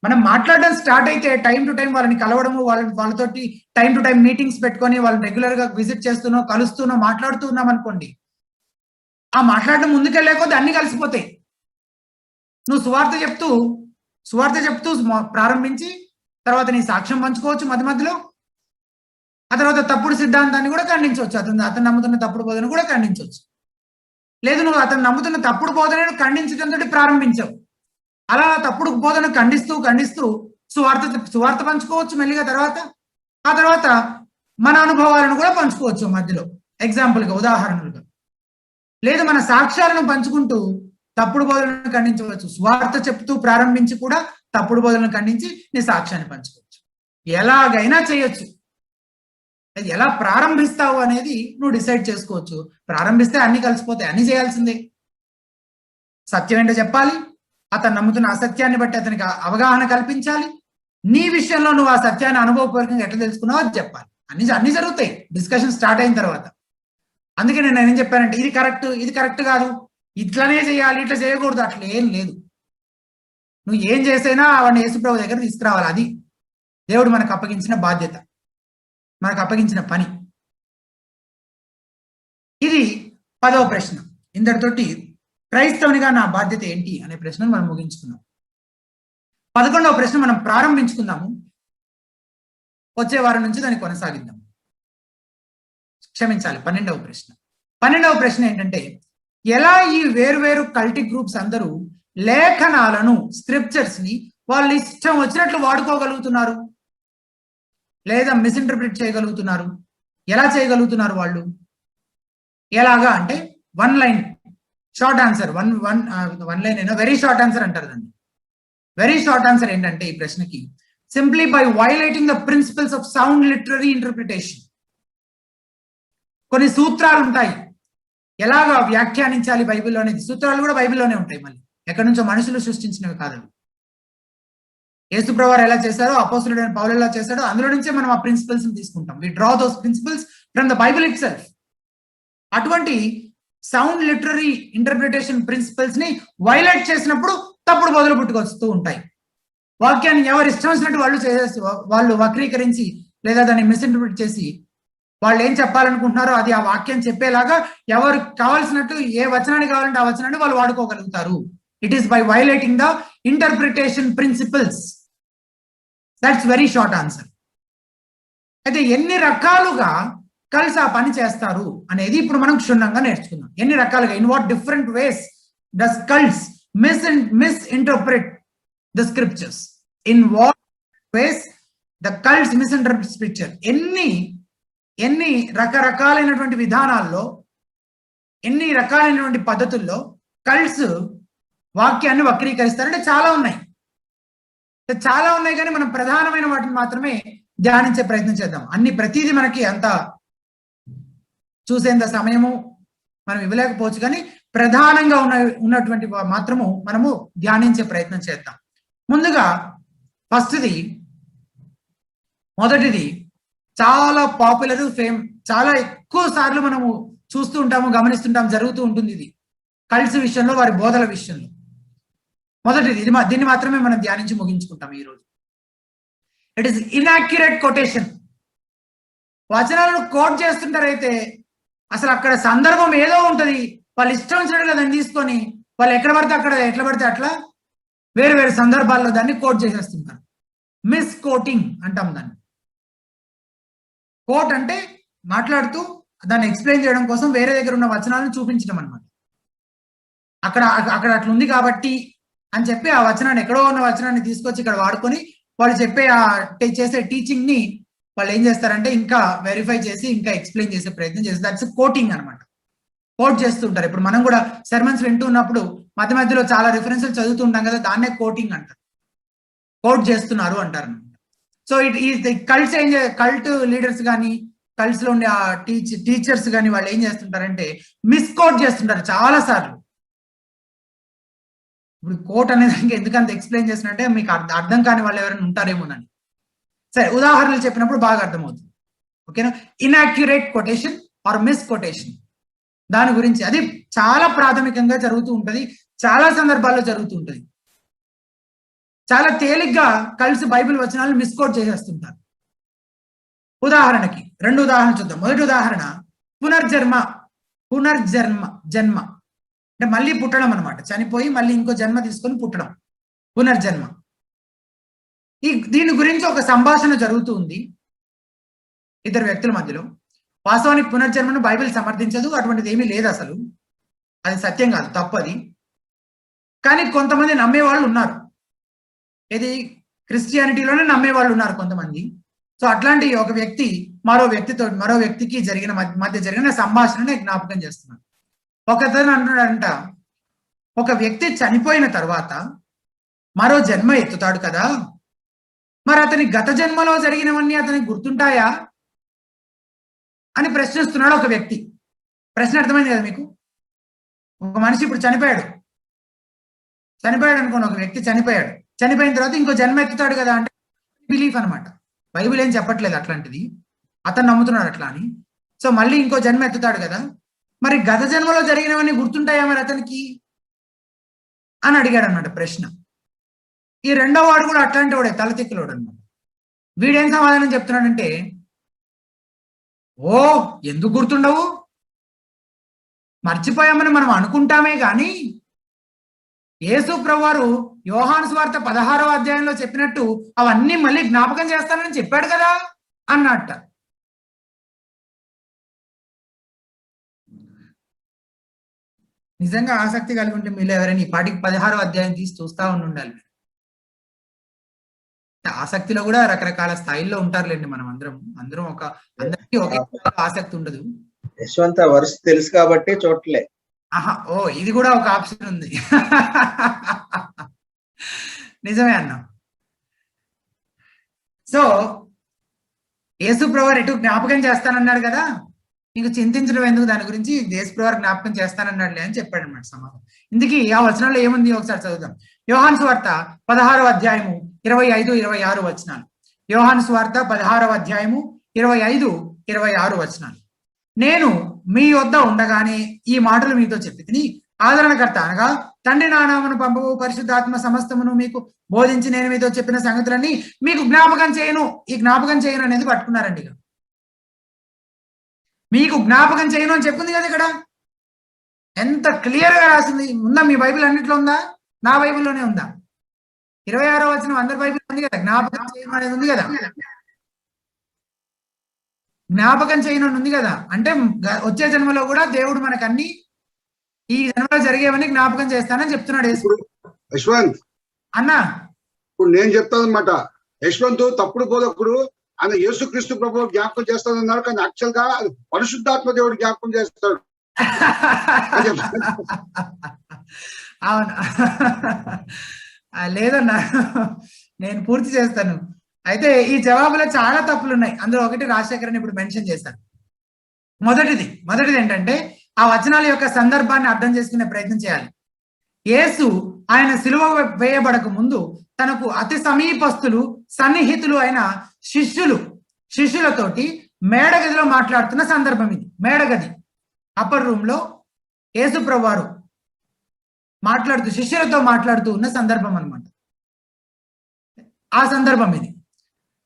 మనం మాట్లాడడం స్టార్ట్ అయితే టైం టు టైం వాళ్ళని కలవడము, వాళ్ళతోటి టైం టు టైం మీటింగ్స్ పెట్టుకొని వాళ్ళని రెగ్యులర్ గా విజిట్ చేస్తూనో, కలుస్తూనో, మాట్లాడుతూ ఉన్నాం అనుకోండి, ఆ మాట్లాడడం ముందుకెళ్ళలేకపోతే అన్ని కలిసిపోతాయి. నువ్వు సువార్త చెప్తూ ప్రారంభించి తర్వాత నీ సాక్ష్యం పంచుకోవచ్చు మధ్య మధ్యలో. ఆ తర్వాత తప్పుడు సిద్ధాంతాన్ని కూడా ఖండించవచ్చు, అతను నమ్ముతున్న తప్పుడు బోధన కూడా ఖండించవచ్చు. లేదు, నువ్వు అతను నమ్ముతున్న తప్పుడు బోధనను ఖండించడంతో ప్రారంభించవు. అలా తప్పుడు బోధన ఖండిస్తూ సువార్త పంచుకోవచ్చు మెల్లిగా. ఆ తర్వాత మన అనుభవాలను కూడా పంచుకోవచ్చు మధ్యలో, ఎగ్జాంపుల్గా, ఉదాహరణలుగా. లేదు, మన సాక్ష్యాలను పంచుకుంటూ తప్పుడు బోధనను ఖండించవచ్చు. స్వార్థ చెప్తూ ప్రారంభించి కూడా తప్పుడు బోధనను ఖండించి నీ సాక్ష్యాన్ని పంచుకోవచ్చు. ఎలాగైనా చేయొచ్చు. అది ఎలా ప్రారంభిస్తావు అనేది నువ్వు డిసైడ్ చేసుకోవచ్చు. ప్రారంభిస్తే అన్ని కలిసిపోతాయి, అన్ని చేయాల్సిందే. సత్యం ఏంటో చెప్పాలి, అతను నమ్ముతున్న అసత్యాన్ని బట్టి అతనికి అవగాహన కల్పించాలి. నీ విషయంలో నువ్వు ఆ సత్యాన్ని అనుభవపూర్వకంగా ఎట్లా తెలుసుకున్నావు అది చెప్పాలి. అన్ని జరుగుతాయి డిస్కషన్ స్టార్ట్ అయిన తర్వాత. అందుకే నేను ఏం చెప్పానంటే, ఇది కరెక్ట్ కాదు, ఇట్లనే చేయాలి, ఇట్లా చేయకూడదు, అట్లా ఏం లేదు. నువ్వు ఏం చేసైనా అవన్నీ యేసుప్రభు దగ్గర తీసుకురావాలి. అది దేవుడు మనకు అప్పగించిన బాధ్యత, మనకు అప్పగించిన పని. ఇది 10వ ప్రశ్న. ఇంతటితోటి క్రైస్తవునిగా నా బాధ్యత ఏంటి అనే ప్రశ్నను మనం ముగించుకున్నాం. 11వ ప్రశ్న మనం ప్రారంభించుకుందాము. వచ్చే వారం నుంచి దాన్ని కొనసాగిద్దాం. క్షమించాలి, 12వ ప్రశ్న. 12వ ప్రశ్న ఏంటంటే, ఎలా ఈ వేరు కల్టీ గ్రూప్స్ అందరూ లేఖనాలను, స్క్రిప్చర్స్ ని వాళ్ళు ఇష్టం వచ్చినట్లు వాడుకోగలుగుతున్నారు, లేదా మిస్ఇంటర్ప్రిట్ చేయగలుగుతున్నారు? ఎలా చేయగలుగుతున్నారు వాళ్ళు? ఎలాగా అంటే, one line short answer, one line అయినా వెరీ షార్ట్ ఆన్సర్ అంటారు దాన్ని. వెరీ షార్ట్ ఆన్సర్ ఏంటంటే ఈ ప్రశ్నకి, simply by violating the principles of sound literary interpretation. కొన్ని సూత్రాలు ఉంటాయి, ఎలాగా వ్యాఖ్యానించాలి బైబిల్లో అనేది. సూత్రాలు కూడా బైబిల్లోనే ఉంటాయి, మళ్ళీ ఎక్కడి నుంచో మనుషులు సృష్టించినవి కాదు. యేసుప్రభువారు ఎలా చేశారో, అపోస్తలుడైన పౌలు ఎలా చేశాడో, అందులో నుంచే మనం ఆ ప్రిన్సిపల్స్ తీసుకుంటాం. We draw those principles from the Bible itself. అటువంటి సౌండ్ లిటరరీ ఇంటర్ప్రిటేషన్ ప్రిన్సిపల్స్ ని వైలేట్ చేసినప్పుడు తప్పుడు బోధలు పుట్టుకొస్తూ ఉంటాయి. వాక్యాన్ని ఎవరు ఇష్టం వచ్చినట్టు వాళ్ళు వక్రీకరించి, లేదా దాన్ని మిస్ఇంటర్ప్రిట్ చేసి, వాళ్ళు ఏం చెప్పాలనుకుంటున్నారో అది ఆ వాక్యం చెప్పేలాగా ఎవరు కావాల్సినట్టు ఏ వచనాన్ని కావాలంటే ఆ వచనాన్ని వాళ్ళు వాడుకోగలుగుతారు. It is by violating the interpretation principles. That's very short answer. అయితే ఎన్ని రకాలుగా కలిసి ఆ పని చేస్తారు అనేది ఇప్పుడు మనం క్షుణ్ణంగా నేర్చుకుందాం. ఎన్ని రకాలుగా, in what different ways does cults misinterpret the scriptures, in what ways the cults misinterpret scripture. ఎన్ని రకరకాలైనటువంటి విధానాల్లో, ఎన్ని రకాలైనటువంటి పద్ధతుల్లో కల్ట్స్ వాక్యాన్ని వక్రీకరిస్తారంటే చాలా ఉన్నాయి కానీ మనం ప్రధానమైన వాటిని మాత్రమే ధ్యానించే ప్రయత్నం చేద్దాం. ప్రతిదీ మనకి అంత చూసేంత సమయము మనం ఇవ్వలేకపోవచ్చు, కానీ ప్రధానంగా ఉన్నటువంటి మాత్రము మనము ధ్యానించే ప్రయత్నం చేద్దాం. ముందుగా మొదటిది చాలా పాపులర్ ఫేమ్, చాలా ఎక్కువ సార్లు మనము చూస్తూ ఉంటాము, గమనిస్తుంటాము, జరుగుతూ ఉంటుంది ఇది కల్ట్స్ విషయంలో, వారి బోధల విషయంలో. మొదటిది దీన్ని మాత్రమే మనం ధ్యానించి ముగించుకుంటాం ఈ రోజు. It is inaccurate quotation. వచనాలను కోట్ చేస్తుంటారైతే అసలు అక్కడ సందర్భం ఏదో ఉంటది, వాళ్ళు ఇష్టం వచ్చినట్టుగా దాన్ని తీసుకొని వాళ్ళు ఎక్కడ పడితే అక్కడ, ఎట్లా పడితే అట్లా వేరు వేరు సందర్భాల్లో దాన్ని కోట్ చేసేస్తుంటారు. మిస్ కోటింగ్ అంటాం దాన్ని. కోట్ అంటే మాట్లాడుతూ దాన్ని ఎక్స్ప్లెయిన్ చేయడం కోసం వేరే దగ్గర ఉన్న వచనాలను చూపించడం అనమాట. అక్కడ అక్కడ అట్లా ఉంది కాబట్టి అని చెప్పి ఆ వచనాన్ని, ఎక్కడో ఉన్న వచనాన్ని తీసుకొచ్చి ఇక్కడ వాడుకొని వాళ్ళు చెప్పే ఆ చేసే టీచింగ్ ని వాళ్ళు ఏం చేస్తారంటే ఇంకా వెరిఫై చేసి ఇంకా ఎక్స్ప్లెయిన్ చేసే ప్రయత్నం చేస్తారు. దట్స్ కోటింగ్ అనమాట. కోట్ చేస్తుంటారు. ఇప్పుడు మనం కూడా సెర్మన్స్ వింటూ ఉన్నప్పుడు మధ్య మధ్యలో చాలా రిఫరెన్స్లు చదువుతూ ఉంటాం కదా, దాన్నే కోటింగ్ అంటారు. కోట్ చేస్తున్నారు అంటారు. So it is the cults cult leaders కానీ కల్ట్స్ లో ఉండే ఆ టీచర్స్ కానీ వాళ్ళు ఏం చేస్తుంటారంటే మిస్కోట్ చేస్తుంటారు చాలా సార్లు. ఇప్పుడు కోట్ అనే దానికి ఎందుకంత ఎక్స్ప్లెయిన్ చేసినట్టే మీకు అర్థం కాని వాళ్ళు ఎవరైనా ఉంటారేమోనని. సరే, ఉదాహరణలు చెప్పినప్పుడు బాగా అర్థమవుతుంది. ఓకేనా? Inaccurate quotation or misquotation, దాని గురించి అది చాలా ప్రాథమికంగా జరుగుతూ ఉంటది, చాలా సందర్భాల్లో జరుగుతూ ఉంటది. చాలా తేలిగ్గా కల్ట్స్ బైబిల్ వచనాలను మిస్కోట్ చేసేస్తుంటారు. ఉదాహరణకి 2 ఉదాహరణలు చూద్దాం. మొదటి ఉదాహరణ జన్మ అంటే మళ్ళీ పుట్టడం అనమాట. చనిపోయి మళ్ళీ ఇంకో జన్మ తీసుకొని పుట్టడం, పునర్జన్మ. దీని గురించి ఒక సంభాషణ జరుగుతూ ఉంది ఇద్దరు వ్యక్తుల మధ్యలో. వాస్తవానికి పునర్జన్మను బైబిల్ సమర్థించదు, అటువంటిది ఏమీ లేదు అసలు, అది సత్యం కాదు, తప్పది. కానీ కొంతమంది నమ్మేవాళ్ళు ఉన్నారు. ఇది క్రిస్టియానిటీలోనే నమ్మేవాళ్ళు ఉన్నారు కొంతమంది. సో అట్లాంటి ఒక వ్యక్తి మరో వ్యక్తికి మధ్య జరిగిన సంభాషణ జ్ఞాపకం చేస్తున్నాను. ఒకతను అంటున్నాడంట, ఒక వ్యక్తి చనిపోయిన తర్వాత మరో జన్మ ఎత్తుతాడు కదా, మరి అతని గత జన్మలో జరిగినవన్నీ అతనికి గుర్తుంటాయా అని ప్రశ్నిస్తున్నాడు ఒక వ్యక్తి. ప్రశ్న అర్థమైంది కదా మీకు? ఒక మనిషి ఇప్పుడు చనిపోయాడు అనుకోండి, ఒక వ్యక్తి చనిపోయిన తర్వాత ఇంకో జన్మ ఎత్తుతాడు కదా అంటే బిలీఫ్ అనమాట. బైబిల్ ఏం చెప్పట్లేదు అట్లాంటిది, అతను నమ్ముతున్నాడు అట్లా అని. సో మళ్ళీ ఇంకో జన్మ ఎత్తుతాడు కదా, మరి గత జన్మలో జరిగినవన్నీ గుర్తుంటాయా మరి అతనికి అని అడిగాడు అనమాట ప్రశ్న. ఈ రెండో వాడు కూడా అట్లాంటి వాడే, తలతిక్కులోడు అనమాట. వీడేం సమాధానం చెప్తున్నాడంటే, ఓ ఎందుకు గుర్తుండవు, మర్చిపోయామని మనం అనుకుంటామే గాని యేసు ప్రభువారు యోహాను సువార్త 16వ అధ్యాయంలో చెప్పినట్టు అవన్నీ మళ్ళీ జ్ఞాపకం చేస్తానని చెప్పాడు కదా అన్నట్ట. నిజంగా ఆసక్తి కలిగి ఉంటే మీరు ఎవరైనా ఈ పాటికి 16వ అధ్యాయం తీసి చూస్తా ఉండాలి. ఆసక్తిలో కూడా రకరకాల స్థాయిల్లో ఉంటారులేండి. మనం అందరం అందరికీ ఒకే ఆసక్తి ఉండదు. యశ్వంత వరుస తెలుసు కాబట్టి చూడలే. ఓ ఇది కూడా ఒక ఆప్షన్ ఉంది. నిజమే అన్న. సో యేసు ప్రభువారు ఎటు జ్ఞాపకం చేస్తానన్నాడు కదా, నీకు చింతించడం ఎందుకు, దాని గురించి యేసు ప్రభువారు జ్ఞాపకం చేస్తానన్నాడులే అని చెప్పాడు అనమాట సమాధానం. ఇందుకీ ఆ వచనంలో ఏముంది ఒకసారి చదువుదాం. యోహాను సువార్త 16వ అధ్యాయము 25, 26 వచనాలు. యోహాను సువార్త 16వ అధ్యాయము 25, 26 వచనాలు. నేను మీ వద్ద ఉండగానే ఈ మాటలు మీతో చెప్పి ఆదరణకర్త అనగా తండ్రి నా నామమున పంపవు పరిశుద్ధాత్మ సమస్తమును మీకు బోధించి నేను మీతో చెప్పిన సంగతులన్నీ మీకు జ్ఞాపకం చేయను. ఈ జ్ఞాపకం చేయను అనేది పట్టుకున్నారండి. ఇక మీకు జ్ఞాపకం చేయను అని చెప్పింది కదా ఇక్కడ. ఎంత క్లియర్ గా రాసింది. ఉందా మీ బైబిల్ అన్నిట్లో ఉందా? నా బైబిల్లోనే ఉందా? 26వ వచనం అందరి బైబిల్ ఉంది కదా, జ్ఞాపకం చేయను అనేది ఉంది కదా. జ్ఞాపకం చేయను ఉంది కదా, అంటే వచ్చే జన్మలో కూడా దేవుడు మనకు అన్ని ఈ జన్మలో జరిగేవన్నీ జ్ఞాపకం చేస్తానని చెప్తున్నాడు యశ్వంత్ అన్నా. ఇప్పుడు నేను చెప్తాను అనమాట. యశ్వంత్ తప్పుడు బోధకుడు, ఆయన యేసుక్రీస్తు ప్రభు జ్ఞాపకం చేస్తానన్నాడు, కానీ యాక్చువల్ గా పరిశుద్ధాత్మ దేవుడు జ్ఞాపకం చేస్తాడు. అవును, లేదన్నా, నేను పూర్తి చేస్తాను. అయితే ఈ జవాబులో చాలా తప్పులు ఉన్నాయి. అందులో ఒకటి రాజశేఖరన్ ఇప్పుడు మెన్షన్ చేశారు. మొదటిది ఏంటంటే ఆ వచనాల యొక్క సందర్భాన్ని అర్థం చేసుకునే ప్రయత్నం చేయాలి. యేసు ఆయన సిలువ వేయబడక ముందు తనకు అతి సమీపస్తులు, సన్నిహితులు అయిన శిష్యులు శిష్యులతోటి మేడగదిలో మాట్లాడుతున్న సందర్భం ఇది. మేడగది అప్పర్ రూమ్ లో యేసుప్రభు వారు శిష్యులతో మాట్లాడుతూ ఉన్న సందర్భం అన్నమాట. ఆ సందర్భం ఇది.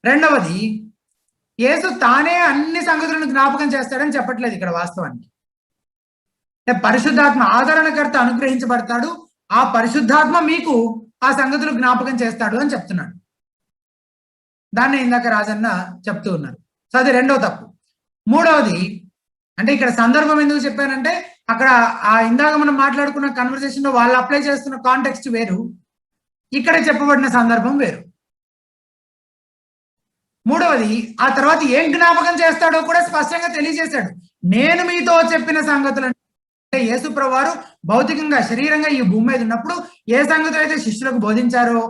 రెండవది, యేసు తానే అన్ని సంగతులను జ్ఞాపకం చేస్తాడని చెప్పట్లేదు ఇక్కడ వాస్తవానికి. పరిశుద్ధాత్మ ఆదరణకర్త అనుగ్రహించబడతాడు, ఆ పరిశుద్ధాత్మ మీకు ఆ సంగతులు జ్ఞాపకం చేస్తాడు అని చెప్తున్నాడు. దాన్ని ఇందాక రాజన్న చెప్తూ ఉన్నారు. సో అది రెండో తప్పు. మూడవది, అంటే ఇక్కడ సందర్భం ఎందుకు చెప్పానంటే, అక్కడ ఆ ఇందాక మనం మాట్లాడుకున్న కన్వర్సేషన్ లో వాళ్ళు అప్లై చేస్తున్న కాంటెక్స్ట్ వేరు, ఇక్కడ చెప్పబడిన సందర్భం వేరు. మూడవది, ఆ తర్వాత ఏం జ్ఞాపకం చేస్తాడో కూడా స్పష్టంగా తెలియజేశాడు. నేను మీతో చెప్పిన సంగతులు అంటే యేసుప్రభు వారు భౌతికంగా శరీరంగా ఈ భూమి మీద ఉన్నప్పుడు ఏ సంగతులు అయితే శిష్యులకు బోధించారో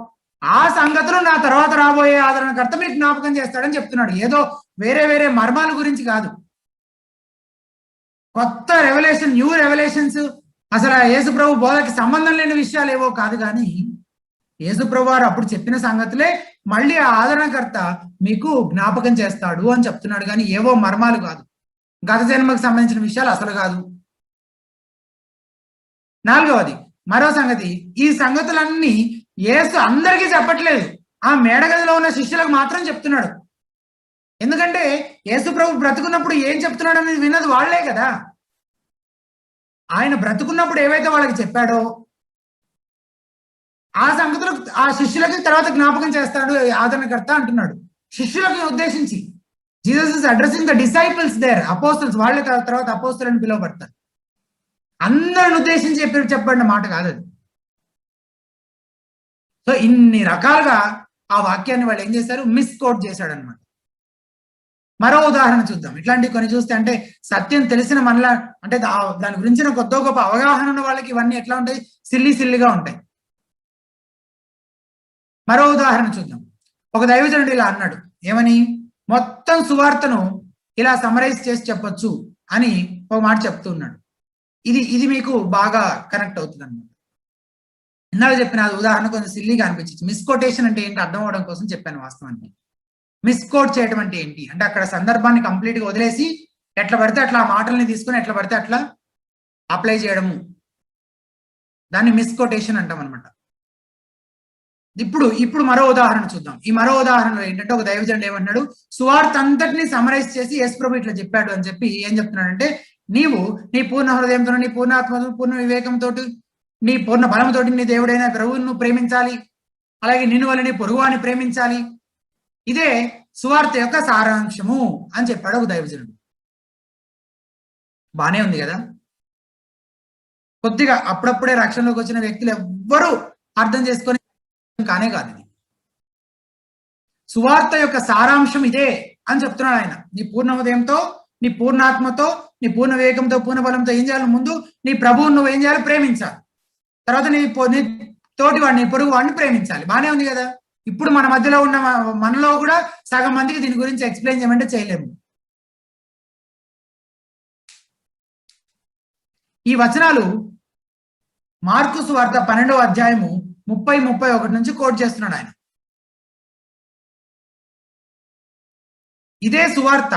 ఆ సంగతులు నా తర్వాత రాబోయే ఆదరణకర్త మీకు జ్ఞాపకం చేస్తాడని చెప్తున్నాడు. ఏదో వేరే వేరే మర్మాల గురించి కాదు, కొత్త రెవల్యూషన్, న్యూ రెవల్యూషన్స్, అసలు యేసుప్రభు బోధకి సంబంధం లేని విషయాలు ఏవో కాదు, కానీ యేసుప్రభు వారు అప్పుడు చెప్పిన సంగతులే మళ్ళీ ఆ ఆదరణకర్త మీకు జ్ఞాపకం చేస్తాడు అని చెప్తున్నాడు, కానీ ఏవో మర్మాలు కాదు, గత జన్మకు సంబంధించిన విషయాలు అసలు కాదు. నాలుగవది, మరో సంగతి, ఈ సంగతులన్నీ యేసు అందరికీ చెప్పట్లేదు, ఆ మేడగదిలో ఉన్న శిష్యులకు మాత్రం చెప్తున్నాడు. ఎందుకంటే యేసు ప్రభు బ్రతుకున్నప్పుడు ఏం చెప్తున్నాడు అనేది విన్నది వాళ్లే కదా. ఆయన బ్రతుకున్నప్పుడు ఏవైతే వాళ్ళకి చెప్పాడో ఆ సంగతులు ఆ శిష్యులకి తర్వాత జ్ఞాపకం చేస్తాడు ఆదరణకర్త అంటున్నాడు. శిష్యులకు ఉద్దేశించి Jesus is addressing the disciples there, apostles, వాళ్ళ తర్వాత అపోస్తలు అని పిలువబడతారు. అందరిని ఉద్దేశించి చెప్పబడిన మాట కాదు అది. సో ఇన్ని రకాలుగా ఆ వాక్యాన్ని వాళ్ళు ఏం చేశారు, మిస్కోట్ చేశాడు అనమాట. మరో ఉదాహరణ చూద్దాం. ఇట్లాంటివి కొన్ని చూస్తే, అంటే సత్యం తెలిసిన మనలా, అంటే దాని గురించిన కొద్ది గొప్ప అవగాహన ఉన్న వాళ్ళకి ఇవన్నీ ఎట్లా ఉంటాయి, సిల్లిగా ఉంటాయి. మరో ఉదాహరణ చూద్దాం. ఒక దైవజనుడు ఇలా అన్నాడు, ఏమని, మొత్తం సువార్తను ఇలా సమరైజ్ చేసి చెప్పొచ్చు అని ఒక మాట చెప్తూ ఉన్నాడు. ఇది మీకు బాగా కనెక్ట్ అవుతుంది అన్నమాట. ఇందాక చెప్పిన అది ఉదాహరణ కొంచెం సిల్లీగా అనిపించింది. మిస్కోటేషన్ అంటే ఏంటి అర్థం అవడం కోసం చెప్పాను. వాస్తవానికి మిస్కోట్ చేయడం అంటే ఏంటి అంటే, అక్కడ సందర్భాన్ని కంప్లీట్ గా వదిలేసి ఎట్లా పడితే అట్లా ఆ మాటల్ని తీసుకొని ఎట్లా పడితే అట్లా అప్లై చేయడము, దాన్ని మిస్కోటేషన్ అంటాం అనమాట. ఇప్పుడు మరో ఉదాహరణ చూద్దాం. ఈ మరో ఉదాహరణలో ఏంటంటే, ఒక దైవజనుడు ఏమన్నాడు, సువార్త అంతటిని సమరైజ్ చేసి యేసు ప్రభు ఇట్లా చెప్పాడు అని చెప్పి ఏం చెప్తున్నాడంటే, నీవు నీ పూర్ణ హృదయంతో, నీ పూర్ణ ఆత్మతో, పూర్ణ వివేకంతో, నీ పూర్ణ బలంతో నీ దేవుడైన ప్రభువును నువ్వు ప్రేమించాలి, అలాగే నిన్ను వల్ల నీ పొరుగువాన్ని ప్రేమించాలి, ఇదే సువార్త యొక్క సారాంశము అని చెప్పాడు ఒక దైవజనుడు. బానే ఉంది కదా. కొద్దిగా అప్పుడప్పుడే రక్షణలోకి వచ్చిన వ్యక్తులు ఎవ్వరూ అర్థం చేసుకొని కానే కాదు ఇది. సువార్త యొక్క సారాంశం ఇదే అని చెప్తున్నాడు ఆయన. నీ పూర్ణ హృదయంతో, నీ పూర్ణాత్మతో, నీ పూర్ణ వివేకంతో, పూర్ణ బలంతో ఏం చేయాలి, ముందు నీ ప్రభువును నువ్వు ఏం చేయాలి, ప్రేమించాలి. తర్వాత నీ తోటి వాడిని, పొరుగు వాడిని ప్రేమించాలి. బానే ఉంది కదా. ఇప్పుడు మన మధ్యలో ఉన్న మనలో కూడా సగం మందికి దీని గురించి ఎక్స్ప్లెయిన్ చేయమంటే చేయలేము. ఈ వచనాలు మార్కు సువార్త 12వ అధ్యాయము 30-31 నుంచి కోట్ చేస్తున్నాడు ఆయన. ఇదే సువార్త,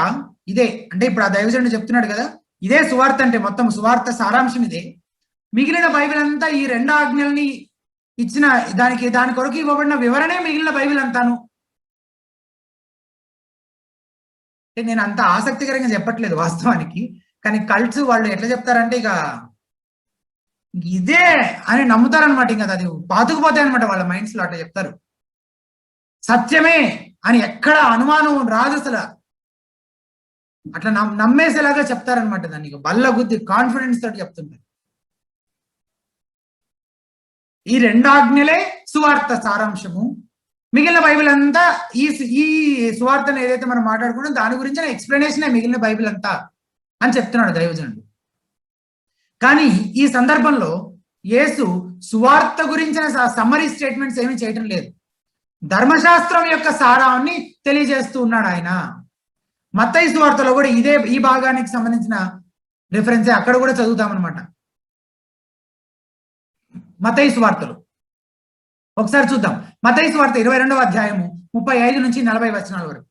ఇదే అంటే ఇప్పుడు ఆ దైవజనుడు చెప్తున్నాడు కదా, ఇదే సువార్త అంటే మొత్తం సువార్త సారాంశం ఇదే. మిగిలిన బైబిల్ అంతా ఈ 2 ఆజ్ఞల్ని ఇచ్చిన దాని కొరకు ఇవ్వబడిన వివరణే మిగిలిన బైబిల్ అంతాను. నేను అంత ఆసక్తికరంగా చెప్పట్లేదు వాస్తవానికి, కానీ కల్ట్స్ వాళ్ళు ఎట్లా చెప్తారంటే ఇక ఇదే అని నమ్ముతారనమాట. ఇంకా అది పాతుకుపోతాయి అనమాట వాళ్ళ మైండ్స్ లో, అట్లా చెప్తారు. సత్యమే అని ఎక్కడ అనుమానం రాదు అసలు, అట్లా నమ్మేసేలాగా చెప్తారనమాట. దాన్ని బల్ల గుద్ది కాన్ఫిడెన్స్ తోటి చెప్తుంటారు. ఈ 2 ఆజ్ఞలే సువార్త సారాంశము. మిగిలిన బైబిల్ అంతా ఈ సువార్తను ఏదైతే మనం మాట్లాడుకున్నాం దాని గురించిన ఎక్స్ప్లెనేషనే మిగిలిన బైబిల్ అంతా అని చెప్తున్నాడు దైవజనుడు. కానీ ఈ సందర్భంలో యేసు సువార్త గురించిన సమ్మరీ స్టేట్మెంట్స్ ఏమీ చేయటం లేదు, ధర్మశాస్త్రం యొక్క సారాన్ని తెలియజేస్తూ ఉన్నాడు ఆయన. మత్తయి సువార్తలో కూడా ఈ భాగానికి సంబంధించిన రిఫరెన్సే అక్కడ కూడా చదువుతామన్నమాట. మత్తయి సువార్తలు ఒకసారి చూద్దాం. మత్తయి సువార్త 22వ అధ్యాయము 35 నుంచి 40 వచనాల వరకు.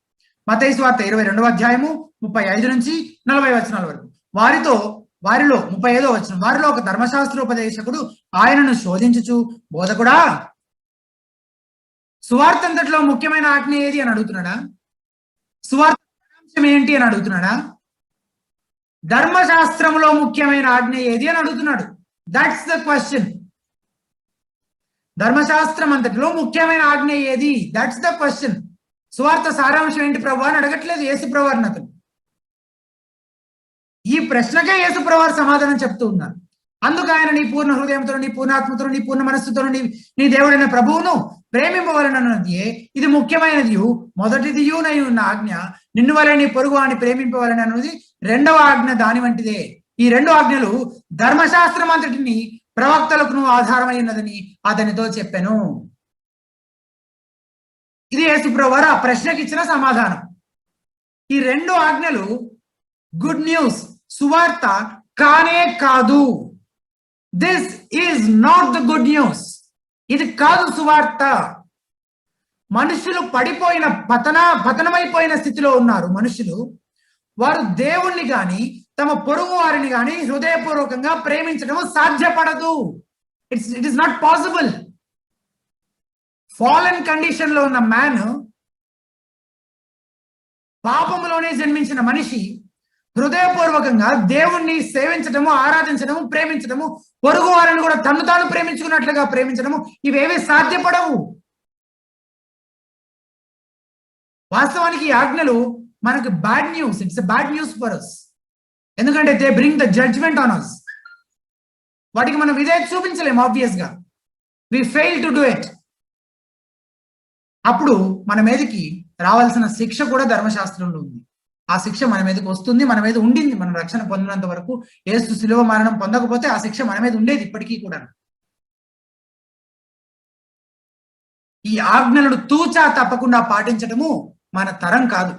మత్తయి సువార్త 22వ అధ్యాయము 35 నుంచి 40 వచనాల వరకు. వారిలో 35వ వచనం, వారిలో ఒక ధర్మశాస్త్రోపదేశకుడు ఆయనను శోధించుచు, బోధకుడా, సువార్త అంతట్లో ముఖ్యమైన ఆజ్ఞ ఏది అని అడుగుతున్నాడా? సువార్త సారాంశం ఏంటి అని అడుగుతున్నాడా? ధర్మశాస్త్రంలో ముఖ్యమైన ఆజ్ఞ ఏది అని అడుగుతున్నాడు. That's the question. ధర్మశాస్త్రం అంతటిలో ముఖ్యమైన ఆజ్ఞ ఏది? That's the question. సువార్త సారాంశం ఏంటి ప్రభు అని అడగట్లేదు యేసు ప్రభు అతను. ఈ ప్రశ్నకే యేసు ప్రభు సమాధానం చెప్తూ ఉన్నారు. అందుకు ఆయన నీ పూర్ణ హృదయంతో, నీ పూర్ణాత్మతో, నీ పూర్ణ మనస్సుతో నీ దేవుడైన ప్రభువును ప్రేమింపవలనన్నది ఇది ముఖ్యమైనది, మొదటిదియునై ఉన్న ఆజ్ఞ. నిన్ను వలె నీ పొరుగు వాని ప్రేమింపవలని అన్నది రెండవ ఆజ్ఞ దాని వంటిదే. ఈ రెండు ఆజ్ఞలు ధర్మశాస్త్రం అంతటిని ప్రవక్తలకు ఆధారమై ఉన్నదని అతనితో చెప్పాను. ఇది యేసుప్రభువారు ఆ ప్రశ్నకి ఇచ్చిన సమాధానం. ఈ రెండు ఆజ్ఞలు గుడ్ న్యూస్, సువార్త కానే కాదు. This is not the good news. ఇది కాదు సువార్త. మనుషులు పడిపోయిన పతనమైపోయిన స్థితిలో ఉన్నారు. మనుషులు వారు దేవుణ్ణి గాని తమ పొరుగు వారిని గాని హృదయపూర్వకంగా ప్రేమించడం సాధ్యపడదు. It is not possible. Fallen condition లో ఉన్న మ్యాన్, పాపములోనే జన్మించిన మనిషి హృదయపూర్వకంగా దేవుణ్ణి సేవించడము, ఆరాధించడము, ప్రేమించడము, పొరుగు వారిని కూడా తను తాను ప్రేమించుకున్నట్లుగా ప్రేమించడము, ఇవేవి సాధ్యపడవు. వాస్తవానికి ఈ ఆజ్ఞలు మనకు bad news. It's a bad news for us. ఎందుకంటే they bring the judgement on us. వాటికి మనం విధేయత చూపించలేము. ఆబ్వియస్ గా we fail to do it. అప్పుడు మన మీదకి రావాల్సిన శిక్ష కూడా ధర్మశాస్త్రంలో ఉంది. ఆ శిక్ష మన మీదకి వస్తుంది, మన మీద ఉండింది. మనం రక్షణ పొందినంత వరకు, యేసు శిలువ మరణం పొందకపోతే ఆ శిక్ష మన మీద ఉండేది ఇప్పటికీ కూడా. ఈ ఆజ్ఞలను తూచా తప్పకుండా పాటించడము మన తరం కాదు.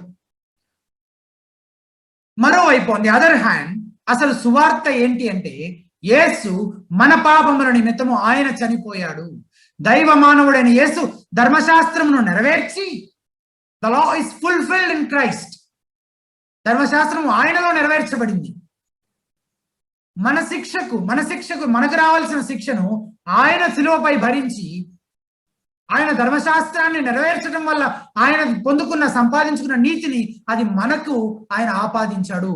మరోవైపు ఆన్ ది అదర్ హ్యాండ్, అసలు సువార్త ఏంటి అంటే, యేసు మన పాపముల నిమిత్తము ఆయన చనిపోయాడు. దైవ మానవుడైన యేసు ధర్మశాస్త్రమును నెరవేర్చి, the law is fulfilled in Christ. ధర్మశాస్త్రము ఆయనలో నెరవేర్చబడింది. మనకు రావాల్సిన శిక్షను ఆయన శిలువపై భరించి, ఆయన ధర్మశాస్త్రాన్ని నెరవేర్చడం వల్ల ఆయన సంపాదించుకున్న నీతిని అది మనకు ఆయన ఆపాదించాడు.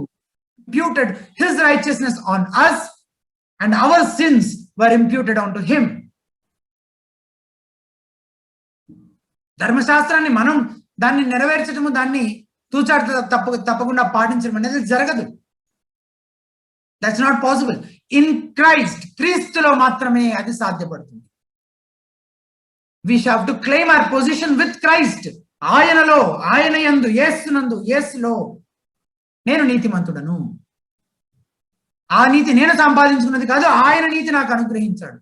Imputed his righteousness on us and our sins were imputed onto him. ధర్మశాస్త్రాన్ని మనం దాన్ని నెరవేర్చడము, దాన్ని తూచాట తప్పకుండా పాటించడం అనేది జరగదు. That's not possible. In Christ, క్రీస్తులో మాత్రమే అది సాధ్యపడుతుంది. We have to claim our position with Christ. ఆయనలో, ఆయన యందు, యేసులో నేను నీతిమంతుడను. ఆ నీతి నేను సంపాదించుకున్నది కాదు, ఆయన నీతి నాకు అనుగ్రహించాడు.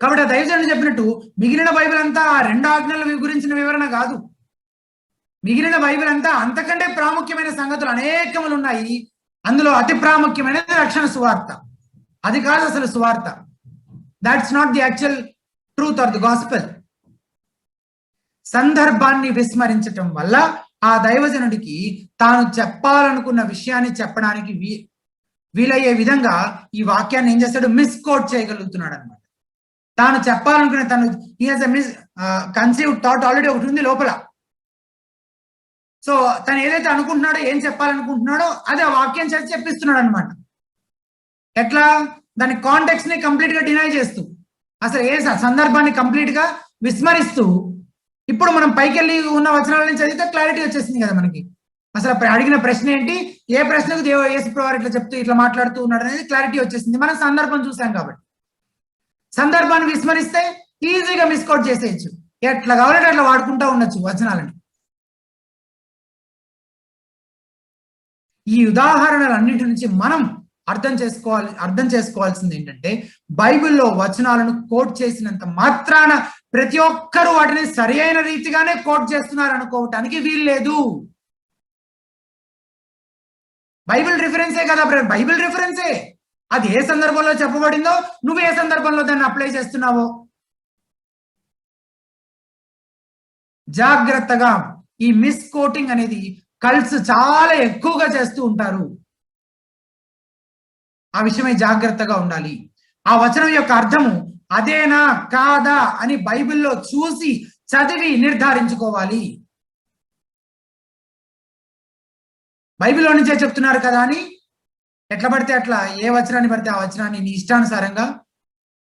కాబట్టి ఆ దైవజనుడు చెప్పినట్టు మిగిలిన బైబిల్ అంతా ఆ రెండు ఆజ్ఞల గురించిన వివరణ కాదు. మిగిలిన బైబిల్ అంతా అంతకంటే ప్రాముఖ్యమైన సంగతులు అనేకములు ఉన్నాయి. అందులో అతి ప్రాముఖ్యమైనది రక్షణ సువార్త. అది కాదు అసలు సువార్త. That's not the actual truth or the gospel. సందర్భాన్ని విస్మరించటం వల్ల ఆ దైవజనుడికి తాను చెప్పాలనుకున్న విషయాన్ని చెప్పడానికి వీలయ్యే విధంగా ఈ వాక్యాన్ని ఏం చేస్తాడు, మిస్కోట్ చేయగలుగుతున్నాడు అనమాట. తాను చెప్పాలనుకునే కన్సీవ్డ్ థాట్ ఆల్రెడీ ఒకటి ఉంది లోపల. సో తను ఏదైతే అనుకుంటున్నాడో, ఏం చెప్పాలనుకుంటున్నాడో అది ఆ వాక్యం చేసి చెప్పిస్తున్నాడు అనమాట. ఎట్లా? దాని కాంటెక్స్ట్ ని కంప్లీట్ గా డినై చేస్తూ, అసలు ఏ సందర్భాన్ని కంప్లీట్ గా విస్మరిస్తూ. ఇప్పుడు మనం పైకెళ్ళి ఉన్న వచనాల నుంచి చదివితే క్లారిటీ వచ్చేసింది కదా మనకి. అసలు అడిగిన ప్రశ్న ఏంటి, ఏ ప్రశ్నకు యేసుప్రభువారు ఇట్లా చెప్తూ ఇట్లా మాట్లాడుతూ ఉన్నాడు అనేది క్లారిటీ వచ్చేసింది. మనం సందర్భం చూసాం కాబట్టి. సందర్భాన్ని విస్మరిస్తే ఈజీగా మిస్కౌట్ చేసేయచ్చు. ఎట్లా కావాలంటే అట్లా వాడుకుంటూ ఉండొచ్చు వచనాలని. ఈ ఉదాహరణలన్నింటి నుంచి మనం అర్థం చేసుకోవాల్సింది ఏంటంటే, బైబిల్లో వచనాలను కోట్ చేసినంత మాత్రాన ప్రతి ఒక్కరూ వాటిని సరి అయిన రీతిగానే కోట్ చేస్తున్నారు అనుకోవటానికి వీల్లేదు. బైబిల్ రిఫరెన్సే కదా, బైబిల్ రిఫరెన్సే. అది ఏ సందర్భంలో చెప్పబడిందో నువ్వు ఏ సందర్భంలో దాన్ని అప్లై చేస్తున్నావో. జాగ్రత్తగా ఈ మిస్ కోటింగ్ అనేది కల్ట్స్ చాలా ఎక్కువగా చేస్తూ ఉంటారు. ఆ విషయమై జాగ్రత్తగా ఉండాలి. ఆ వచనం యొక్క అర్థము అదేనా కాదా అని బైబిల్లో చూసి చదివి నిర్ధారించుకోవాలి. బైబిల్లో నుంచే చెప్తున్నారు కదా అని ఎట్లా పడితే అట్లా ఏ వచనాన్ని పడితే ఆ వచనాన్ని నీ ఇష్టానుసారంగా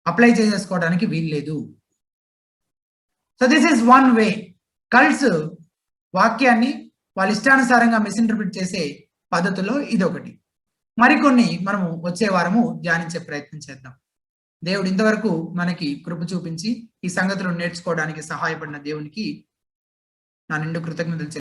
అప్లై చేసేసుకోవడానికి వీల్లేదు. So this is one way. Cults వాక్యాన్ని వాళ్ళ ఇష్టానుసారంగా మిస్ఇంటర్ప్రిట్ చేసే పద్ధతుల్లో ఇదొకటి. మరికొన్ని మనము వచ్చే వారము ధ్యానించే ప్రయత్నం చేద్దాం. దేవుడు ఇంతవరకు మనకి కృప చూపించి ఈ సంగతులను నేర్చుకోవడానికి సహాయపడిన దేవునికి నా నిండు కృతజ్ఞతలు